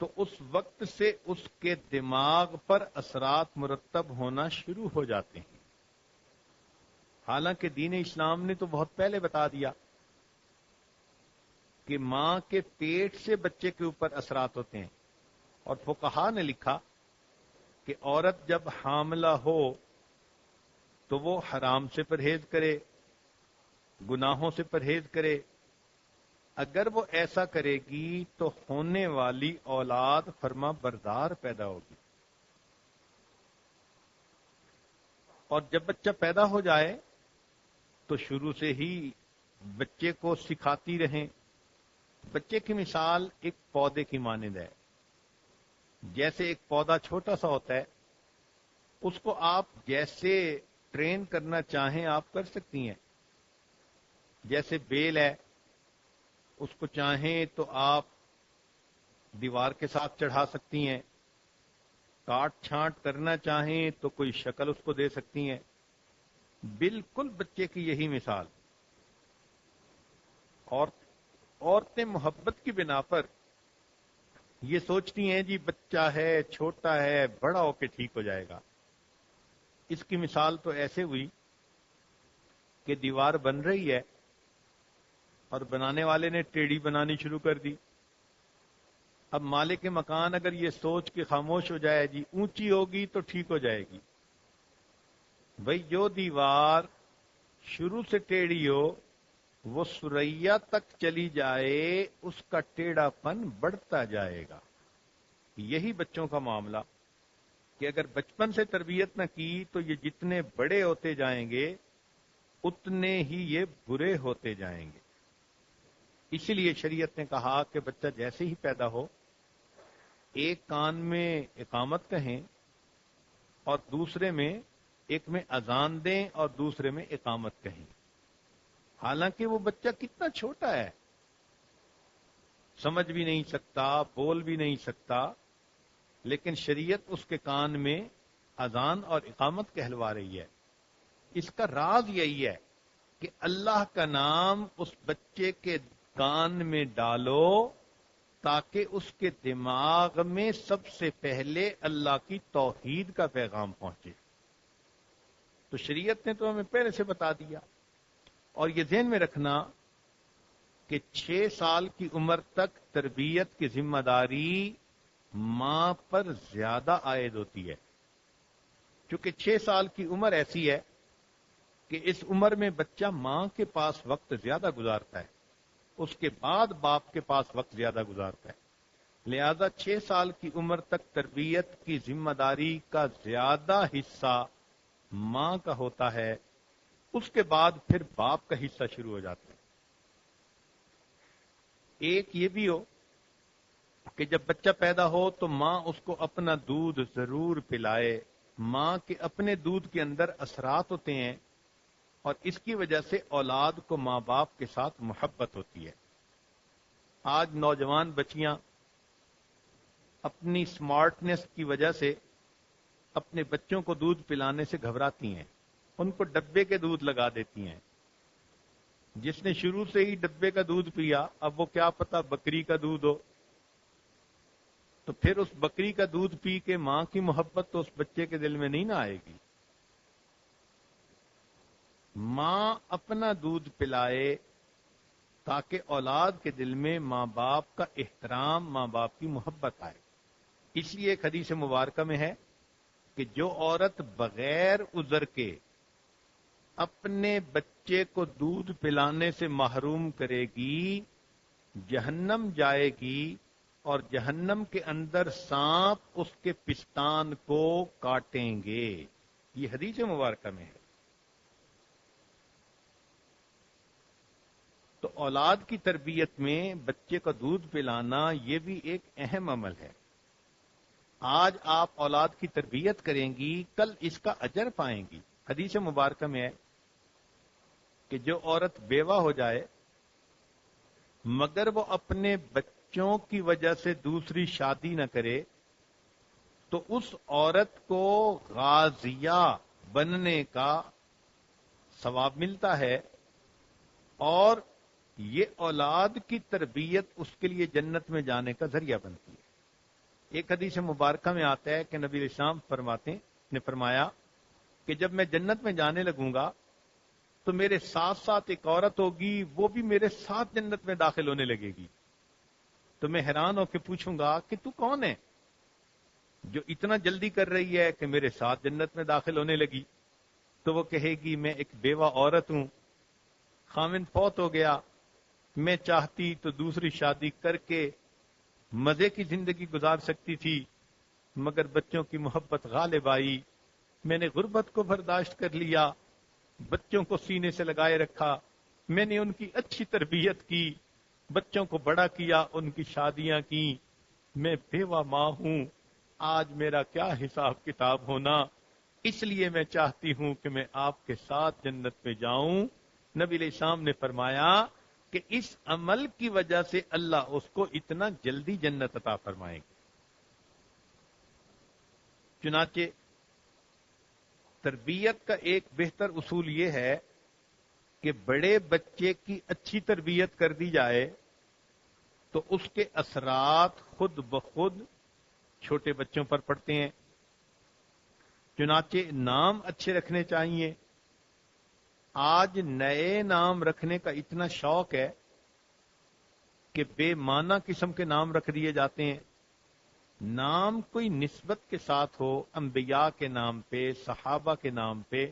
تو اس وقت سے اس کے دماغ پر اثرات مرتب ہونا شروع ہو جاتے ہیں. حالانکہ دین اسلام نے تو بہت پہلے بتا دیا کہ ماں کے پیٹ سے بچے کے اوپر اثرات ہوتے ہیں. اور فقہا نے لکھا کہ عورت جب حاملہ ہو تو وہ حرام سے پرہیز کرے، گناہوں سے پرہیز کرے. اگر وہ ایسا کرے گی تو ہونے والی اولاد فرما بردار پیدا ہوگی. اور جب بچہ پیدا ہو جائے تو شروع سے ہی بچے کو سکھاتی رہیں. بچے کی مثال ایک پودے کی مانند ہے. جیسے ایک پودا چھوٹا سا ہوتا ہے، اس کو آپ جیسے ٹرین کرنا چاہیں آپ کر سکتی ہیں. جیسے بیل ہے، اس کو چاہیں تو آپ دیوار کے ساتھ چڑھا سکتی ہیں. کاٹ چھانٹ کرنا چاہیں تو کوئی شکل اس کو دے سکتی ہیں. بالکل بچے کی یہی مثال. اور عورتیں محبت کی بنا پر یہ سوچتی ہیں جی بچہ ہے، چھوٹا ہے، بڑا ہو کے ٹھیک ہو جائے گا. اس کی مثال تو ایسے ہوئی کہ دیوار بن رہی ہے اور بنانے والے نے ٹیڑھی بنانی شروع کر دی. اب مالک مکان اگر یہ سوچ کے خاموش ہو جائے جی اونچی ہوگی تو ٹھیک ہو جائے گی، بھئی جو دیوار شروع سے ٹیڑھی ہو وہ سریا تک چلی جائے اس کا ٹیڑھا پن بڑھتا جائے گا. یہی بچوں کا معاملہ کہ اگر بچپن سے تربیت نہ کی تو یہ جتنے بڑے ہوتے جائیں گے اتنے ہی یہ برے ہوتے جائیں گے. اسی لیے شریعت نے کہا کہ بچہ جیسے ہی پیدا ہو ایک کان میں اقامت کہیں اور دوسرے میں، ایک میں اذان دیں اور دوسرے میں اقامت کہیں. حالانکہ وہ بچہ کتنا چھوٹا ہے، سمجھ بھی نہیں سکتا، بول بھی نہیں سکتا، لیکن شریعت اس کے کان میں اذان اور اقامت کہلوا رہی ہے. اس کا راز یہی ہے کہ اللہ کا نام اس بچے کے کان میں ڈالو تاکہ اس کے دماغ میں سب سے پہلے اللہ کی توحید کا پیغام پہنچے. تو شریعت نے تو ہمیں پہلے سے بتا دیا. اور یہ ذہن میں رکھنا کہ 6 سال کی عمر تک تربیت کی ذمہ داری ماں پر زیادہ عائد ہوتی ہے، چونکہ 6 سال کی عمر ایسی ہے کہ اس عمر میں بچہ ماں کے پاس وقت زیادہ گزارتا ہے، اس کے بعد باپ کے پاس وقت زیادہ گزارتا ہے. لہذا 6 سال کی عمر تک تربیت کی ذمہ داری کا زیادہ حصہ ماں کا ہوتا ہے. اس کے بعد پھر باپ کا حصہ شروع ہو جاتا ہے. ایک یہ بھی ہو کہ جب بچہ پیدا ہو تو ماں اس کو اپنا دودھ ضرور پلائے. ماں کے اپنے دودھ کے اندر اثرات ہوتے ہیں اور اس کی وجہ سے اولاد کو ماں باپ کے ساتھ محبت ہوتی ہے. آج نوجوان بچیاں اپنی سمارٹنیس کی وجہ سے اپنے بچوں کو دودھ پلانے سے گھبراتی ہیں، ان کو ڈبے کے دودھ لگا دیتی ہیں. جس نے شروع سے ہی ڈبے کا دودھ پیا اب وہ کیا پتا بکری کا دودھ ہو، تو پھر اس بکری کا دودھ پی کے ماں کی محبت تو اس بچے کے دل میں نہیں نہ آئے گی. ماں اپنا دودھ پلائے تاکہ اولاد کے دل میں ماں باپ کا احترام، ماں باپ کی محبت آئے. اس لیے ایک حدیث مبارکہ میں ہے کہ جو عورت بغیر عذر کے اپنے بچے کو دودھ پلانے سے محروم کرے گی جہنم جائے گی اور جہنم کے اندر سانپ اس کے پستان کو کاٹیں گے. یہ حدیث مبارکہ میں ہے. تو اولاد کی تربیت میں بچے کا دودھ پلانا یہ بھی ایک اہم عمل ہے. آج آپ اولاد کی تربیت کریں گی کل اس کا اجر پائیں گی. حدیث مبارکہ میں ہے کہ جو عورت بیوہ ہو جائے مگر وہ اپنے بچوں کی وجہ سے دوسری شادی نہ کرے تو اس عورت کو غازیہ بننے کا ثواب ملتا ہے اور یہ اولاد کی تربیت اس کے لیے جنت میں جانے کا ذریعہ بنتی ہے. ایک حدیث مبارکہ میں آتا ہے کہ نبی علیہ السلام نے فرمایا کہ جب میں جنت میں جانے لگوں گا تو میرے ساتھ ساتھ ایک عورت ہوگی، وہ بھی میرے ساتھ جنت میں داخل ہونے لگے گی. تو میں حیران ہو کے پوچھوں گا کہ تو کون ہے جو اتنا جلدی کر رہی ہے کہ میرے ساتھ جنت میں داخل ہونے لگی؟ تو وہ کہے گی میں ایک بیوہ عورت ہوں، خاوند فوت ہو گیا، میں چاہتی تو دوسری شادی کر کے مزے کی زندگی گزار سکتی تھی، مگر بچوں کی محبت غالب آئی، میں نے غربت کو برداشت کر لیا، بچوں کو سینے سے لگائے رکھا، میں نے ان کی اچھی تربیت کی، بچوں کو بڑا کیا، ان کی شادیاں کی، میں بیوہ ماں ہوں، آج میرا کیا حساب کتاب ہونا، اس لیے میں چاہتی ہوں کہ میں آپ کے ساتھ جنت میں جاؤں. نبی علیہ السلام نے فرمایا کہ اس عمل کی وجہ سے اللہ اس کو اتنا جلدی جنت عطا فرمائے گا. چنانچہ تربیت کا ایک بہتر اصول یہ ہے کہ بڑے بچے کی اچھی تربیت کر دی جائے تو اس کے اثرات خود بخود چھوٹے بچوں پر پڑتے ہیں. چنانچہ نام اچھے رکھنے چاہیے. آج نئے نام رکھنے کا اتنا شوق ہے کہ بے معنی قسم کے نام رکھ دیے جاتے ہیں. نام کوئی نسبت کے ساتھ ہو، انبیاء کے نام پہ، صحابہ کے نام پہ،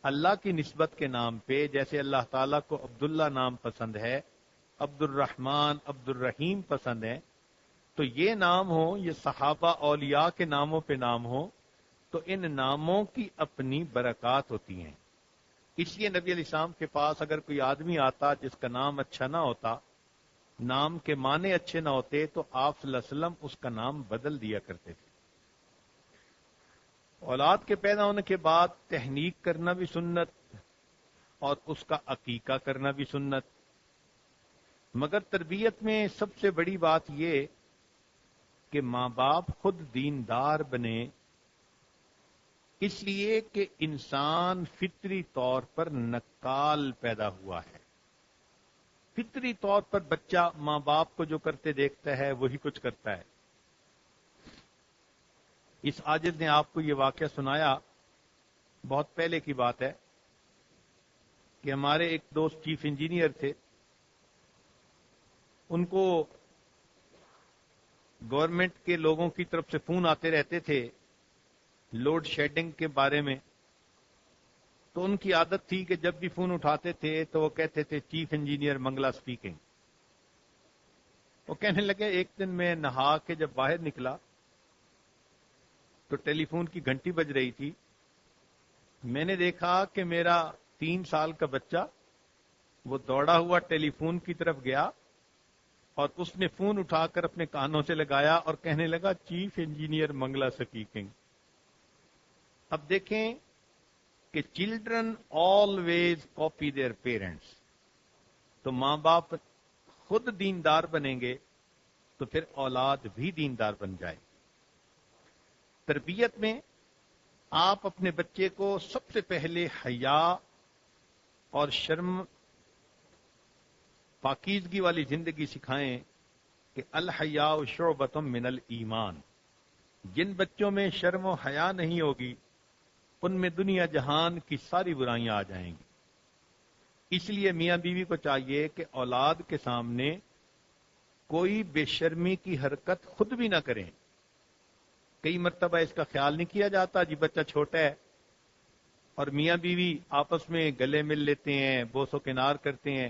اللہ کی نسبت کے نام پہ. جیسے اللہ تعالیٰ کو عبداللہ نام پسند ہے، عبد الرحمن، عبد الرحیم پسند ہے، تو یہ نام ہو، یہ صحابہ اولیاء کے ناموں پہ نام ہو، تو ان ناموں کی اپنی برکات ہوتی ہیں. اس لیے نبی علیہ السلام کے پاس اگر کوئی آدمی آتا جس کا نام اچھا نہ ہوتا، نام کے معنی اچھے نہ ہوتے، تو آپ صلی اللہ علیہ وسلم اس کا نام بدل دیا کرتے تھے. اولاد کے پیدا ہونے کے بعد تحنیک کرنا بھی سنت اور اس کا عقیقہ کرنا بھی سنت. مگر تربیت میں سب سے بڑی بات یہ کہ ماں باپ خود دیندار بنے، اس لیے کہ انسان فطری طور پر نکال پیدا ہوا ہے. فطری طور پر بچہ ماں باپ کو جو کرتے دیکھتا ہے وہی کچھ کرتا ہے. اس عاجز نے آپ کو یہ واقعہ سنایا، بہت پہلے کی بات ہے، کہ ہمارے ایک دوست چیف انجینئر تھے، ان کو گورنمنٹ کے لوگوں کی طرف سے فون آتے رہتے تھے لوڈ شیڈنگ کے بارے میں. تو ان کی عادت تھی کہ جب بھی فون اٹھاتے تھے تو وہ کہتے تھے چیف انجینئر منگلا اسپیکنگ. وہ کہنے لگے ایک دن میں نہا کے جب باہر نکلا تو ٹیلی فون کی گھنٹی بج رہی تھی. میں نے دیکھا کہ میرا 3 سال کا بچہ وہ دوڑا ہوا ٹیلی فون کی طرف گیا اور اس نے فون اٹھا کر اپنے کانوں سے لگایا اور کہنے لگا چیف انجینئر منگلا اسپیکنگ. اب دیکھیں کہ children always copy their parents. تو ماں باپ خود دیندار بنیں گے تو پھر اولاد بھی دیندار بن جائے. تربیت میں آپ اپنے بچے کو سب سے پہلے حیا اور شرم، پاکیزگی والی زندگی سکھائیں کہ الحیاء شعبۃ من الایمان. جن بچوں میں شرم و حیا نہیں ہوگی ان میں دنیا جہان کی ساری برائیاں آ جائیں گی. اس لیے میاں بیوی کو چاہیے کہ اولاد کے سامنے کوئی بے شرمی کی حرکت خود بھی نہ کریں. کئی مرتبہ اس کا خیال نہیں کیا جاتا، جی بچہ چھوٹا ہے اور میاں بیوی آپس میں گلے مل لیتے ہیں، بوس و کنار کرتے ہیں.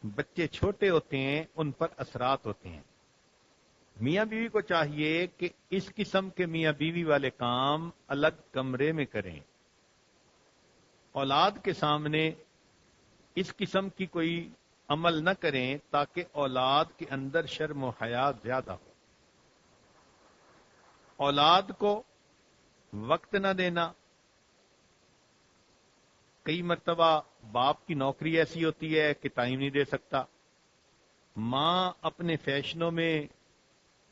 بچے چھوٹے ہوتے ہیں، ان پر اثرات ہوتے ہیں. میاں بیوی کو چاہیے کہ اس قسم کے میاں بیوی والے کام الگ کمرے میں کریں. اولاد کے سامنے اس قسم کی کوئی عمل نہ کریں تاکہ اولاد کے اندر شرم و حیا زیادہ ہو. اولاد کو وقت نہ دینا. کئی مرتبہ باپ کی نوکری ایسی ہوتی ہے کہ ٹائم نہیں دے سکتا. ماں اپنے فیشنوں میں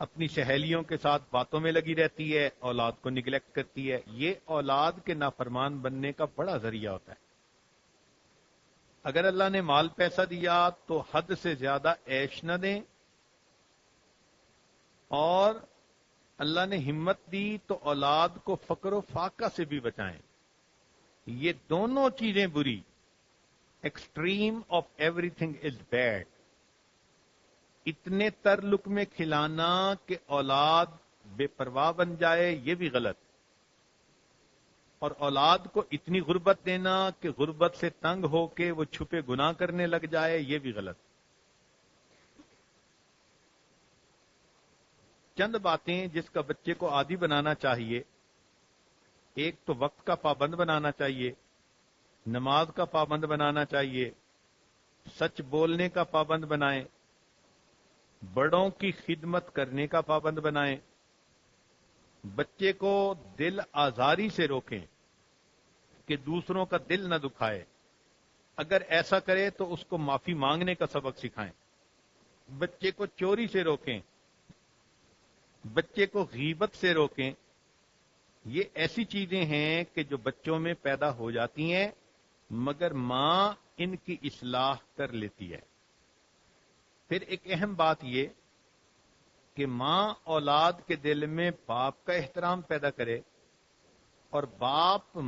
اپنی سہیلیوں کے ساتھ باتوں میں لگی رہتی ہے، اولاد کو نگلیکٹ کرتی ہے. یہ اولاد کے نافرمان بننے کا بڑا ذریعہ ہوتا ہے. اگر اللہ نے مال پیسہ دیا تو حد سے زیادہ عیش نہ دیں اور اللہ نے ہمت دی تو اولاد کو فقر و فاقہ سے بھی بچائیں. یہ دونوں چیزیں بری. Extreme of every thing is bad. اتنے تر لقمے کھلانا کہ اولاد بے پرواہ بن جائے یہ بھی غلط. اور اولاد کو اتنی غربت دینا کہ غربت سے تنگ ہو کے وہ چھپے گناہ کرنے لگ جائے یہ بھی غلط. چند باتیں جس کا بچے کو عادی بنانا چاہیے. ایک تو وقت کا پابند بنانا چاہیے، نماز کا پابند بنانا چاہیے، سچ بولنے کا پابند بنائیں، بڑوں کی خدمت کرنے کا پابند بنائیں، بچے کو دل آزاری سے روکیں کہ دوسروں کا دل نہ دکھائے. اگر ایسا کرے تو اس کو معافی مانگنے کا سبق سکھائیں. بچے کو چوری سے روکیں، بچے کو غیبت سے روکیں. یہ ایسی چیزیں ہیں کہ جو بچوں میں پیدا ہو جاتی ہیں مگر ماں ان کی اصلاح کر لیتی ہے. پھر ایک اہم بات یہ کہ ماں اولاد کے دل میں باپ کا احترام پیدا کرے اور باپ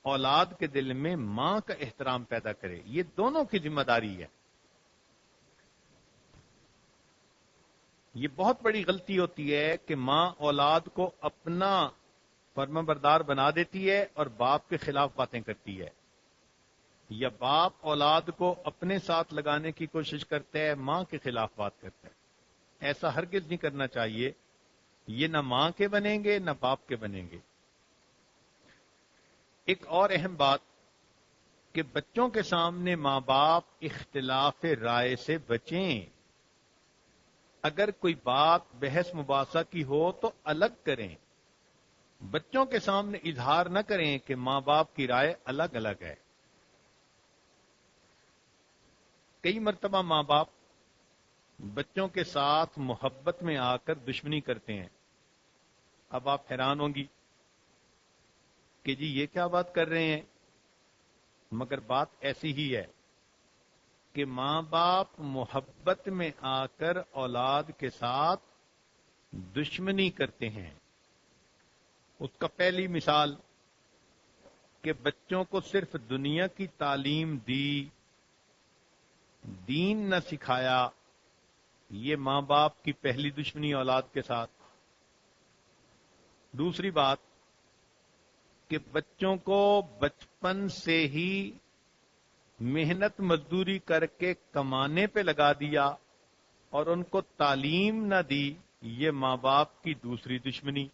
اولاد کے دل میں ماں کا احترام پیدا کرے. یہ دونوں کی ذمہ داری ہے. یہ بہت بڑی غلطی ہوتی ہے کہ ماں اولاد کو اپنا فرمانبردار بنا دیتی ہے اور باپ کے خلاف باتیں کرتی ہے، یا باپ اولاد کو اپنے ساتھ لگانے کی کوشش کرتا ہے، ماں کے خلاف بات کرتا ہے. ایسا ہرگز نہیں کرنا چاہیے. یہ نہ ماں کے بنیں گے نہ باپ کے بنیں گے. ایک اور اہم بات کہ بچوں کے سامنے ماں باپ اختلاف رائے سے بچیں. اگر کوئی بات بحث مباحثہ کی ہو تو الگ کریں. بچوں کے سامنے اظہار نہ کریں کہ ماں باپ کی رائے الگ الگ ہے. کئی مرتبہ ماں باپ بچوں کے ساتھ محبت میں آ کر دشمنی کرتے ہیں. اب آپ حیران ہوں گی کہ جی یہ کیا بات کر رہے ہیں، مگر بات ایسی ہی ہے کہ ماں باپ محبت میں آ کر اولاد کے ساتھ دشمنی کرتے ہیں. اس کا پہلی مثال کہ بچوں کو صرف دنیا کی تعلیم دی، دین نہ سکھایا. یہ ماں باپ کی پہلی دشمنی اولاد کے ساتھ. دوسری بات کہ بچوں کو بچپن سے ہی محنت مزدوری کر کے کمانے پہ لگا دیا اور ان کو تعلیم نہ دی. یہ ماں باپ کی دوسری دشمنی.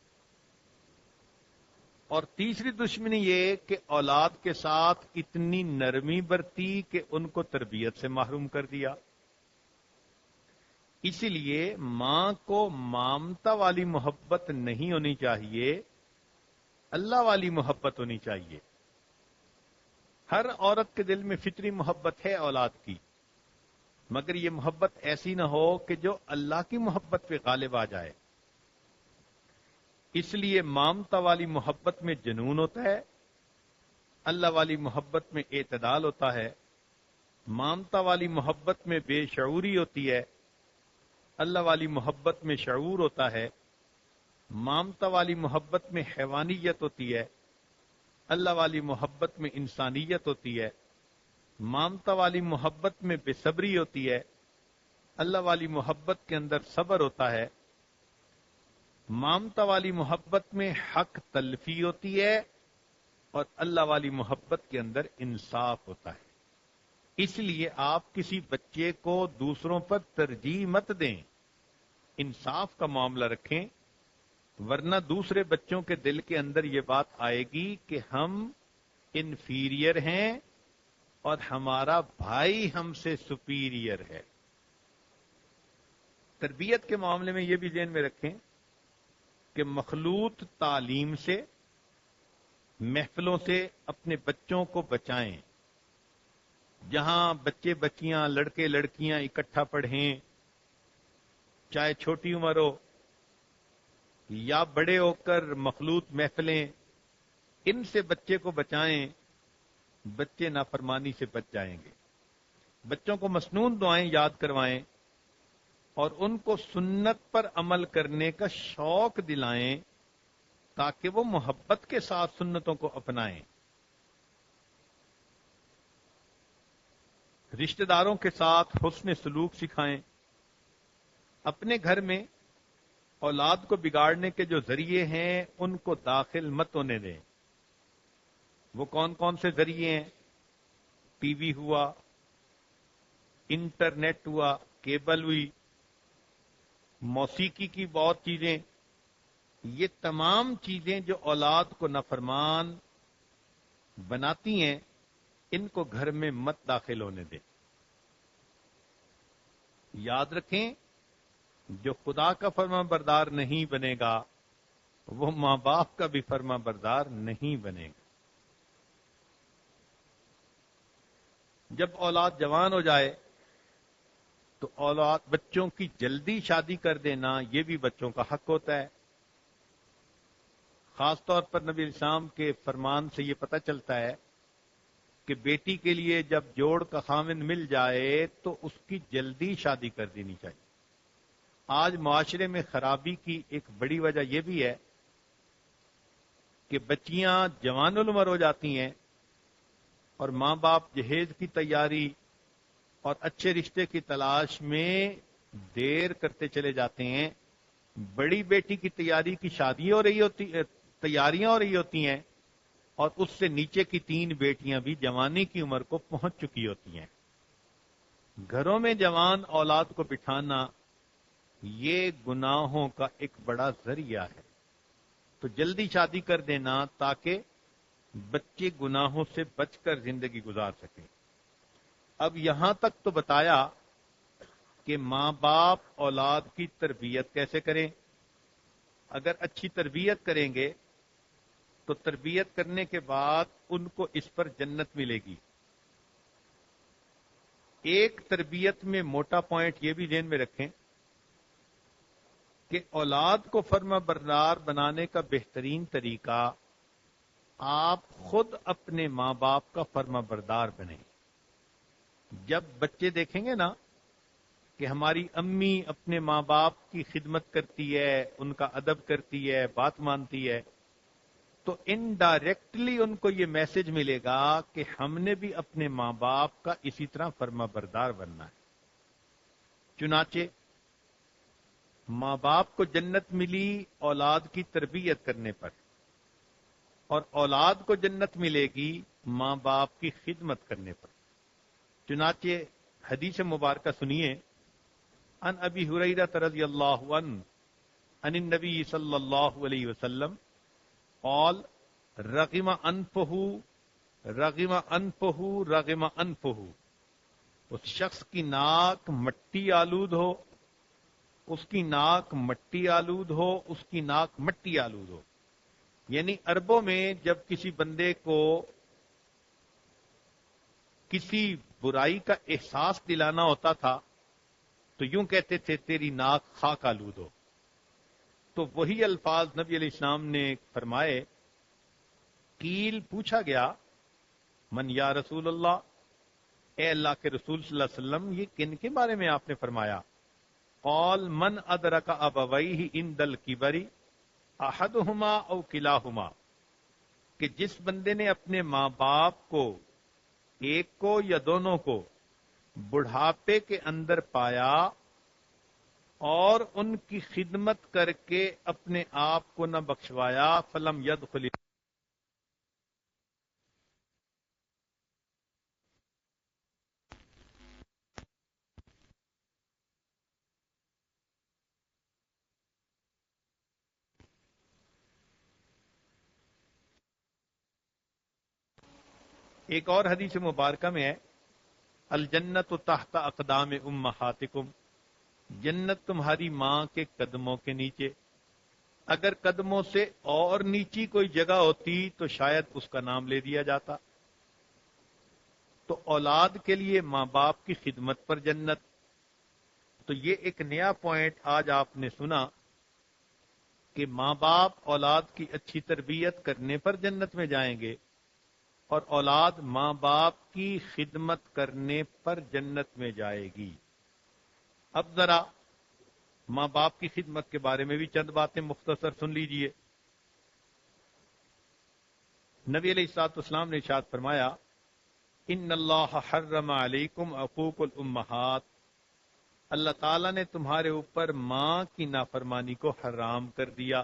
اور تیسری دشمنی یہ کہ اولاد کے ساتھ اتنی نرمی برتی کہ ان کو تربیت سے محروم کر دیا. اسی لیے ماں کو مامتا والی محبت نہیں ہونی چاہیے، اللہ والی محبت ہونی چاہیے. ہر عورت کے دل میں فطری محبت ہے اولاد کی، مگر یہ محبت ایسی نہ ہو کہ جو اللہ کی محبت پہ غالب آ جائے. اس لیے مامتا والی محبت میں جنون ہوتا ہے، اللہ والی محبت میں اعتدال ہوتا ہے. مامتا والی محبت میں بے شعوری ہوتی ہے، اللہ والی محبت میں شعور ہوتا ہے. مامتا والی محبت میں حیوانیت ہوتی ہے، اللہ والی محبت میں انسانیت ہوتی ہے. مامتا والی محبت میں بے صبری ہوتی ہے، اللہ والی محبت کے اندر صبر ہوتا ہے. مامتا والی محبت میں حق تلفی ہوتی ہے اور اللہ والی محبت کے اندر انصاف ہوتا ہے. اس لیے آپ کسی بچے کو دوسروں پر ترجیح مت دیں، انصاف کا معاملہ رکھیں، ورنہ دوسرے بچوں کے دل کے اندر یہ بات آئے گی کہ ہم انفیریئر ہیں اور ہمارا بھائی ہم سے سپیریئر ہے. تربیت کے معاملے میں یہ بھی ذہن میں رکھیں کہ مخلوط تعلیم سے، محفلوں سے اپنے بچوں کو بچائیں. جہاں بچے بچیاں لڑکے لڑکیاں اکٹھا پڑھیں، چاہے چھوٹی عمر ہو یا بڑے ہو کر مخلوط محفلیں، ان سے بچے کو بچائیں. بچے نافرمانی سے بچ جائیں گے. بچوں کو مسنون دعائیں یاد کروائیں اور ان کو سنت پر عمل کرنے کا شوق دلائیں تاکہ وہ محبت کے ساتھ سنتوں کو اپنائیں. رشتہ داروں کے ساتھ حسن سلوک سکھائیں. اپنے گھر میں اولاد کو بگاڑنے کے جو ذریعے ہیں ان کو داخل مت ہونے دیں. وہ کون کون سے ذریعے ہیں؟ ٹی وی ہوا، انٹرنیٹ ہوا، کیبل ہوئی، موسیقی کی بہت چیزیں. یہ تمام چیزیں جو اولاد کو نافرمان بناتی ہیں ان کو گھر میں مت داخل ہونے دیں. یاد رکھیں جو خدا کا فرما بردار نہیں بنے گا وہ ماں باپ کا بھی فرما بردار نہیں بنے گا. جب اولاد جوان ہو جائے تو اولاد بچوں کی جلدی شادی کر دینا یہ بھی بچوں کا حق ہوتا ہے. خاص طور پر نبی اسلام کے فرمان سے یہ پتہ چلتا ہے کہ بیٹی کے لیے جب جوڑ کا خامن مل جائے تو اس کی جلدی شادی کر دینی چاہیے. آج معاشرے میں خرابی کی ایک بڑی وجہ یہ بھی ہے کہ بچیاں جوان العمر ہو جاتی ہیں اور ماں باپ جہیز کی تیاری اور اچھے رشتے کی تلاش میں دیر کرتے چلے جاتے ہیں. بڑی بیٹی کی تیاری کی تیاریاں ہو رہی ہوتی ہیں اور اس سے نیچے کی 3 بیٹیاں بھی جوانی کی عمر کو پہنچ چکی ہوتی ہیں. گھروں میں جوان اولاد کو بٹھانا یہ گناہوں کا ایک بڑا ذریعہ ہے. تو جلدی شادی کر دینا تاکہ بچے گناہوں سے بچ کر زندگی گزار سکیں. اب یہاں تک تو بتایا کہ ماں باپ اولاد کی تربیت کیسے کریں. اگر اچھی تربیت کریں گے تو تربیت کرنے کے بعد ان کو اس پر جنت ملے گی. ایک تربیت میں موٹا پوائنٹ یہ بھی ذہن میں رکھیں کہ اولاد کو فرما بردار بنانے کا بہترین طریقہ آپ خود اپنے ماں باپ کا فرما بردار بنیں. جب بچے دیکھیں گے نا کہ ہماری امی اپنے ماں باپ کی خدمت کرتی ہے، ان کا ادب کرتی ہے، بات مانتی ہے، تو انڈائریکٹلی ان کو یہ میسج ملے گا کہ ہم نے بھی اپنے ماں باپ کا اسی طرح فرما بردار بننا ہے. چنانچہ ماں باپ کو جنت ملی اولاد کی تربیت کرنے پر، اور اولاد کو جنت ملے گی ماں باپ کی خدمت کرنے پر. چنانچہ حدیث مبارکہ سنیے، ان ابی ہریرہ رضی اللہ عنہ عن النبی صلی اللہ علیہ وسلم قال رغم انفہ رغم انفہ رغم انفہ. اس شخص کی ناک مٹی آلود ہو، اس کی ناک مٹی آلود ہو، اس کی ناک مٹی آلود ہو. یعنی عربوں میں جب کسی بندے کو کسی برائی کا احساس دلانا ہوتا تھا تو یوں کہتے تھے تیری ناک خاک آلود ہو. تو وہی الفاظ نبی علیہ السلام نے فرمائے. قیل پوچھا گیا من یا رسول اللہ، اے اللہ کے رسول صلی اللہ علیہ وسلم یہ کن کے بارے میں آپ نے فرمایا؟ قال من ادرک ابویہ عند الکبر احدہما او کلاہما، کہ جس بندے نے اپنے ماں باپ کو، ایک کو یا دونوں کو، بڑھاپے کے اندر پایا اور ان کی خدمت کر کے اپنے آپ کو نہ بخشوایا، فلم يدخل. ایک اور حدیث مبارکہ میں ہے الجنت تحت اقدام امہاتکم، جنت تمہاری ماں کے قدموں کے نیچے. اگر قدموں سے اور نیچی کوئی جگہ ہوتی تو شاید اس کا نام لے دیا جاتا. تو اولاد کے لیے ماں باپ کی خدمت پر جنت. تو یہ ایک نیا پوائنٹ آج آپ نے سنا کہ ماں باپ اولاد کی اچھی تربیت کرنے پر جنت میں جائیں گے اور اولاد ماں باپ کی خدمت کرنے پر جنت میں جائے گی. اب ذرا ماں باپ کی خدمت کے بارے میں بھی چند باتیں مختصر سن لیجئے۔ نبی علیہ الصلوۃ والسلام نے ارشاد فرمایا، ان اللہ حرم علیکم عقوق الامہات، اللہ تعالیٰ نے تمہارے اوپر ماں کی نافرمانی کو حرام کر دیا۔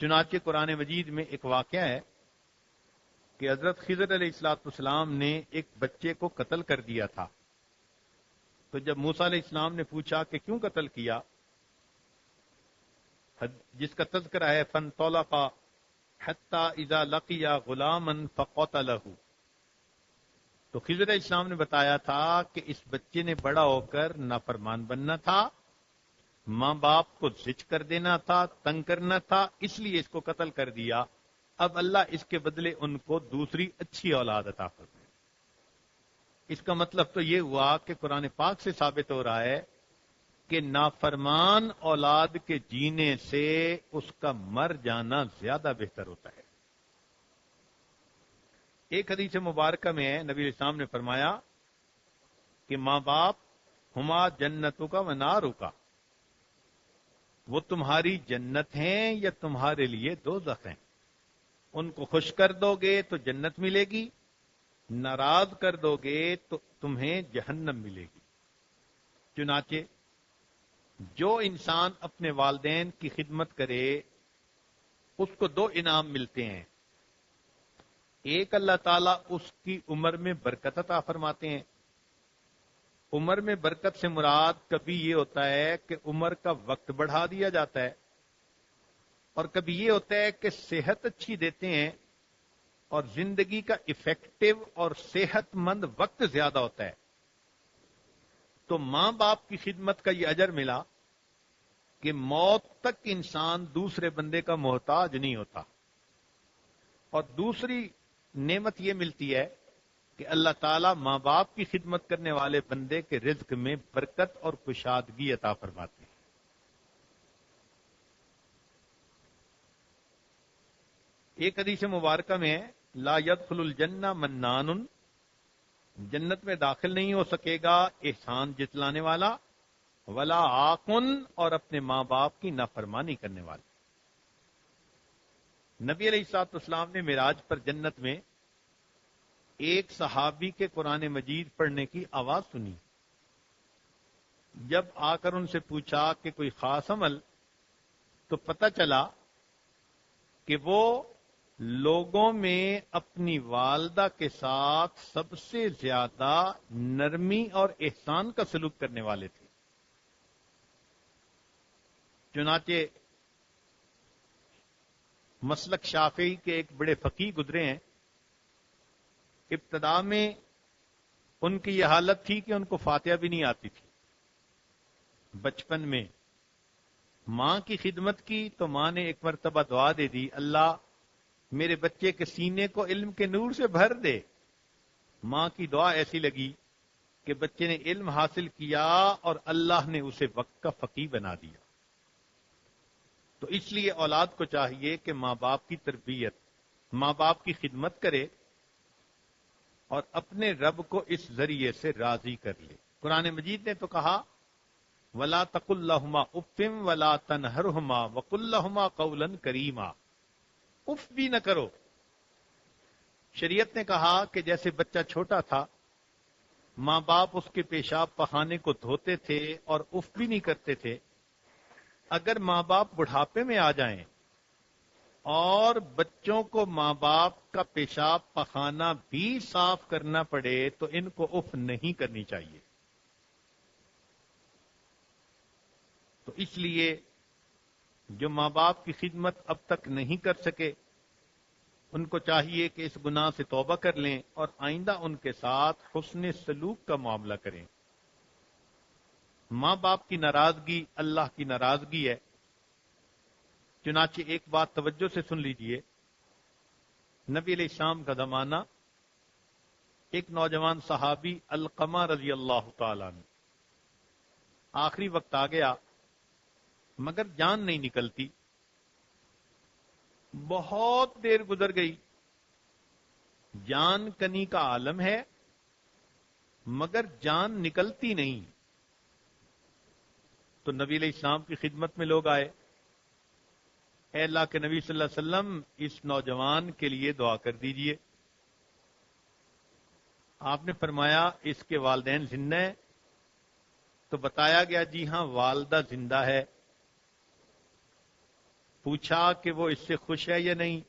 چنانچہ قرآن مجید میں ایک واقعہ ہے کہ حضرت خضر علیہ الصلوۃ والسلام نے ایک بچے کو قتل کر دیا تھا۔ تو جب موسیٰ علیہ السلام نے پوچھا کہ کیوں قتل کیا، جس کا تذکرہ ہے فانطلقا حتی اذا لقیا غلاما فقتلہ، تو خضر علیہ السلام نے بتایا تھا کہ اس بچے نے بڑا ہو کر نافرمان بننا تھا، ماں باپ کو زج کر دینا تھا، تنگ کرنا تھا، اس لیے اس کو قتل کر دیا۔ اب اللہ اس کے بدلے ان کو دوسری اچھی اولاد عطا فرمائے۔ اس کا مطلب تو یہ ہوا کہ قرآن پاک سے ثابت ہو رہا ہے کہ نافرمان اولاد کے جینے سے اس کا مر جانا زیادہ بہتر ہوتا ہے۔ ایک حدیث مبارکہ میں ہے، نبی علیہ السلام نے فرمایا کہ ماں باپ ہما جنتوں کا و ناروں کا، وہ تمہاری جنت ہیں یا تمہارے لیے دوزخ ہیں۔ ان کو خوش کر دو گے تو جنت ملے گی، ناراض کر دو گے تو تمہیں جہنم ملے گی۔ چنانچہ جو انسان اپنے والدین کی خدمت کرے اس کو دو انعام ملتے ہیں۔ ایک، اللہ تعالیٰ اس کی عمر میں برکت عطا فرماتے ہیں۔ عمر میں برکت سے مراد کبھی یہ ہوتا ہے کہ عمر کا وقت بڑھا دیا جاتا ہے، اور کبھی یہ ہوتا ہے کہ صحت اچھی دیتے ہیں اور زندگی کا افیکٹو اور صحت مند وقت زیادہ ہوتا ہے۔ تو ماں باپ کی خدمت کا یہ اجر ملا کہ موت تک انسان دوسرے بندے کا محتاج نہیں ہوتا، اور دوسری نعمت یہ ملتی ہے کہ اللہ تعالیٰ ماں باپ کی خدمت کرنے والے بندے کے رزق میں برکت اور کشادگی عطا فرماتے ہیں۔ ایک حدیث مبارکہ میں ہے، لا يدخل الجنہ منان، جنت میں داخل نہیں ہو سکے گا احسان جتلانے والا، ولا عاقن، اور اپنے ماں باپ کی نافرمانی کرنے والا۔ نبی علیہ الصلوۃ والسلام نے معراج پر جنت میں ایک صحابی کے قرآن مجید پڑھنے کی آواز سنی۔ جب آ کر ان سے پوچھا کہ کوئی خاص عمل، تو پتہ چلا کہ وہ لوگوں میں اپنی والدہ کے ساتھ سب سے زیادہ نرمی اور احسان کا سلوک کرنے والے تھے۔ چنانچہ مسلک شافعی کے ایک بڑے فقیہ گزرے ہیں، ابتدا میں ان کی یہ حالت تھی کہ ان کو فاتحہ بھی نہیں آتی تھی۔ بچپن میں ماں کی خدمت کی تو ماں نے ایک مرتبہ دعا دے دی، اللہ میرے بچے کے سینے کو علم کے نور سے بھر دے۔ ماں کی دعا ایسی لگی کہ بچے نے علم حاصل کیا اور اللہ نے اسے وقت کا فقیہ بنا دیا۔ تو اس لیے اولاد کو چاہیے کہ ماں باپ کی تربیت، ماں باپ کی خدمت کرے اور اپنے رب کو اس ذریعے سے راضی کر لے۔ قرآن مجید نے تو کہا، وَلَا تَقُلْ لَهُمَا اُفٍّ وَلَا تَنْهَرْهُمَا وَقُلْ لَهُمَا قَوْلًا كَرِيمًا، اف بھی نہ کرو۔ شریعت نے کہا کہ جیسے بچہ چھوٹا تھا، ماں باپ اس کے پیشاب پخانے کو دھوتے تھے اور اف بھی نہیں کرتے تھے، اگر ماں باپ بڑھاپے میں آ جائیں اور بچوں کو ماں باپ کا پیشاب پخانہ بھی صاف کرنا پڑے تو ان کو اف نہیں کرنی چاہیے۔ تو اس لیے جو ماں باپ کی خدمت اب تک نہیں کر سکے ان کو چاہیے کہ اس گناہ سے توبہ کر لیں اور آئندہ ان کے ساتھ حسن سلوک کا معاملہ کریں۔ ماں باپ کی ناراضگی اللہ کی ناراضگی ہے۔ چنانچہ ایک بات توجہ سے سن لیجئے، نبی علیہ السلام کا زمانہ، ایک نوجوان صحابی علقمہ رضی اللہ تعالیٰ عنہ، آخری وقت آ گیا مگر جان نہیں نکلتی، بہت دیر گزر گئی، جان کنی کا عالم ہے مگر جان نکلتی نہیں. تو نبی علیہ السلام کی خدمت میں لوگ آئے، اے اللہ کے نبی صلی اللہ علیہ وسلم اس نوجوان کے لیے دعا کر دیجئے. آپ نے فرمایا اس کے والدین زندہ ہیں؟ تو بتایا گیا جی ہاں والدہ زندہ ہے. پوچھا کہ وہ اس سے خوش ہے یا نہیں؟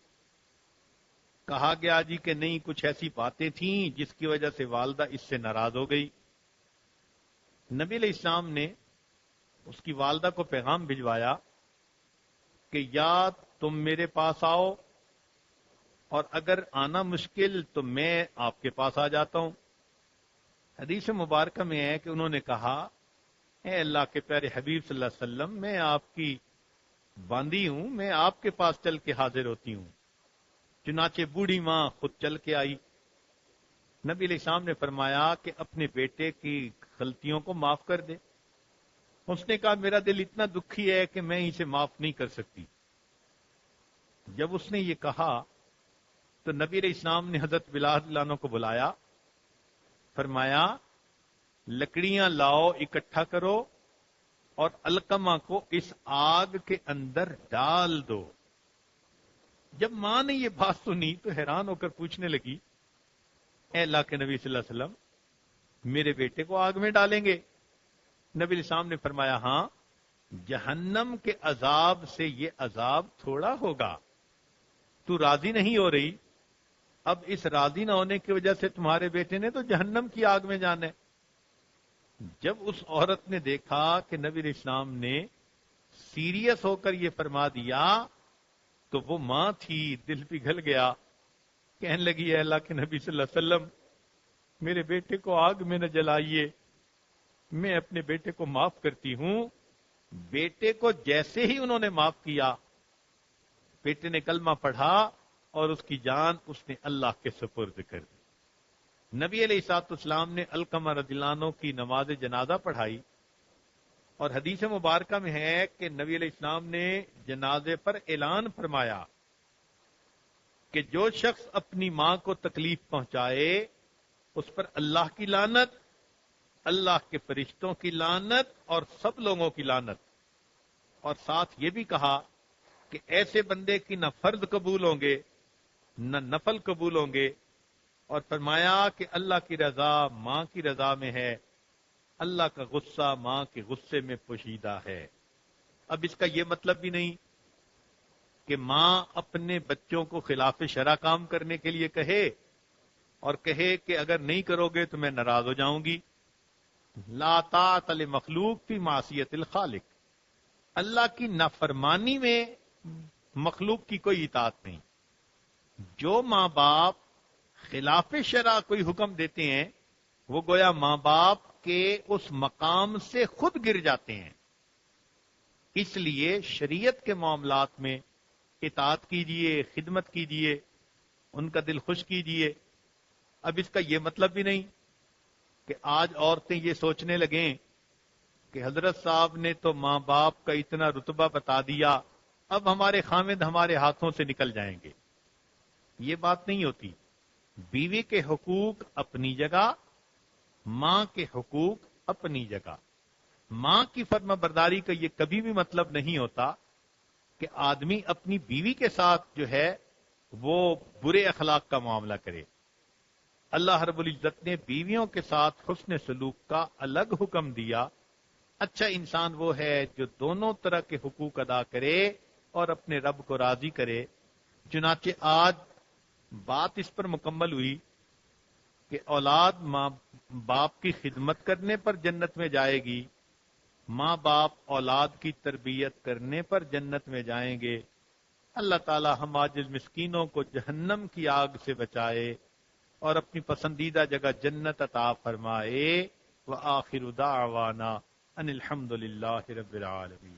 کہا گیا جی کہ نہیں، کچھ ایسی باتیں تھیں جس کی وجہ سے والدہ اس سے ناراض ہو گئی. نبی علیہ السلام نے اس کی والدہ کو پیغام بھجوایا کہ یا تم میرے پاس آؤ، اور اگر آنا مشکل تو میں آپ کے پاس آ جاتا ہوں. حدیث مبارکہ میں ہے کہ انہوں نے کہا اے اللہ کے پیارے حبیب صلی اللہ علیہ وسلم، میں آپ کی باندھی ہوں، میں آپ کے پاس چل کے حاضر ہوتی ہوں. چنانچہ بوڑھی ماں خود چل کے آئی. نبی علیہ السلام نے فرمایا کہ اپنے بیٹے کی غلطیوں کو معاف کر دے. اس نے کہا میرا دل اتنا دکھی ہے کہ میں اسے معاف نہیں کر سکتی. جب اس نے یہ کہا تو نبی علیہ السلام نے حضرت بلال رضی اللہ عنہ کو بلایا، فرمایا لکڑیاں لاؤ، اکٹھا کرو اور علقمہ کو اس آگ کے اندر ڈال دو. جب ماں نے یہ بات سنی تو حیران ہو کر پوچھنے لگی اے اللہ کے نبی صلی اللہ علیہ وسلم، میرے بیٹے کو آگ میں ڈالیں گے؟ نبی علیہ السلام نے فرمایا ہاں، جہنم کے عذاب سے یہ عذاب تھوڑا ہوگا. تو راضی نہیں ہو رہی، اب اس راضی نہ ہونے کی وجہ سے تمہارے بیٹے نے تو جہنم کی آگ میں جانا ہے. جب اس عورت نے دیکھا کہ نبی علیہ السلام نے سیریس ہو کر یہ فرما دیا تو وہ ماں تھی، دل پگھل گیا. کہنے لگی اے اللہ کے نبی صلی اللہ علیہ وسلم، میرے بیٹے کو آگ میں نہ جلائیے، میں اپنے بیٹے کو معاف کرتی ہوں. بیٹے کو جیسے ہی انہوں نے معاف کیا، بیٹے نے کلمہ پڑھا اور اس کی جان اس نے اللہ کے سپرد کر دی. نبی علیہ الصلوۃ والسلام نے علقمہ رضی اللہ عنہ کی نماز جنازہ پڑھائی، اور حدیث مبارکہ میں ہے کہ نبی علیہ السلام نے جنازے پر اعلان فرمایا کہ جو شخص اپنی ماں کو تکلیف پہنچائے اس پر اللہ کی لعنت، اللہ کے فرشتوں کی لعنت اور سب لوگوں کی لعنت. اور ساتھ یہ بھی کہا کہ ایسے بندے کی نہ فرض قبول ہوں گے نہ نفل قبول ہوں گے. اور فرمایا کہ اللہ کی رضا ماں کی رضا میں ہے، اللہ کا غصہ ماں کے غصے میں پوشیدہ ہے. اب اس کا یہ مطلب بھی نہیں کہ ماں اپنے بچوں کو خلاف شرع کام کرنے کے لیے کہے اور کہے کہ اگر نہیں کرو گے تو میں ناراض ہو جاؤں گی. لا طاعت لمخلوق فی معصیت الخالق، اللہ کی نافرمانی میں مخلوق کی کوئی اطاعت نہیں. جو ماں باپ خلاف شرع کوئی حکم دیتے ہیں وہ گویا ماں باپ کے اس مقام سے خود گر جاتے ہیں. اس لیے شریعت کے معاملات میں اطاعت کیجیے، خدمت کیجیے، ان کا دل خوش کیجیے. اب اس کا یہ مطلب بھی نہیں کہ آج عورتیں یہ سوچنے لگیں کہ حضرت صاحب نے تو ماں باپ کا اتنا رتبہ بتا دیا، اب ہمارے خامد ہمارے ہاتھوں سے نکل جائیں گے. یہ بات نہیں ہوتی. بیوی کے حقوق اپنی جگہ، ماں کے حقوق اپنی جگہ. ماں کی فرما برداری کا یہ کبھی بھی مطلب نہیں ہوتا کہ آدمی اپنی بیوی کے ساتھ جو ہے وہ برے اخلاق کا معاملہ کرے. اللہ رب العزت نے بیویوں کے ساتھ حسن سلوک کا الگ حکم دیا. اچھا انسان وہ ہے جو دونوں طرح کے حقوق ادا کرے اور اپنے رب کو راضی کرے. چنانچہ آج بات اس پر مکمل ہوئی کہ اولاد ماں باپ کی خدمت کرنے پر جنت میں جائے گی، ماں باپ اولاد کی تربیت کرنے پر جنت میں جائیں گے. اللہ تعالی ہم عاجز مسکینوں کو جہنم کی آگ سے بچائے اور اپنی پسندیدہ جگہ جنت عطا فرمائے. وآخر دعوانا ان الحمد للہ رب العالمین.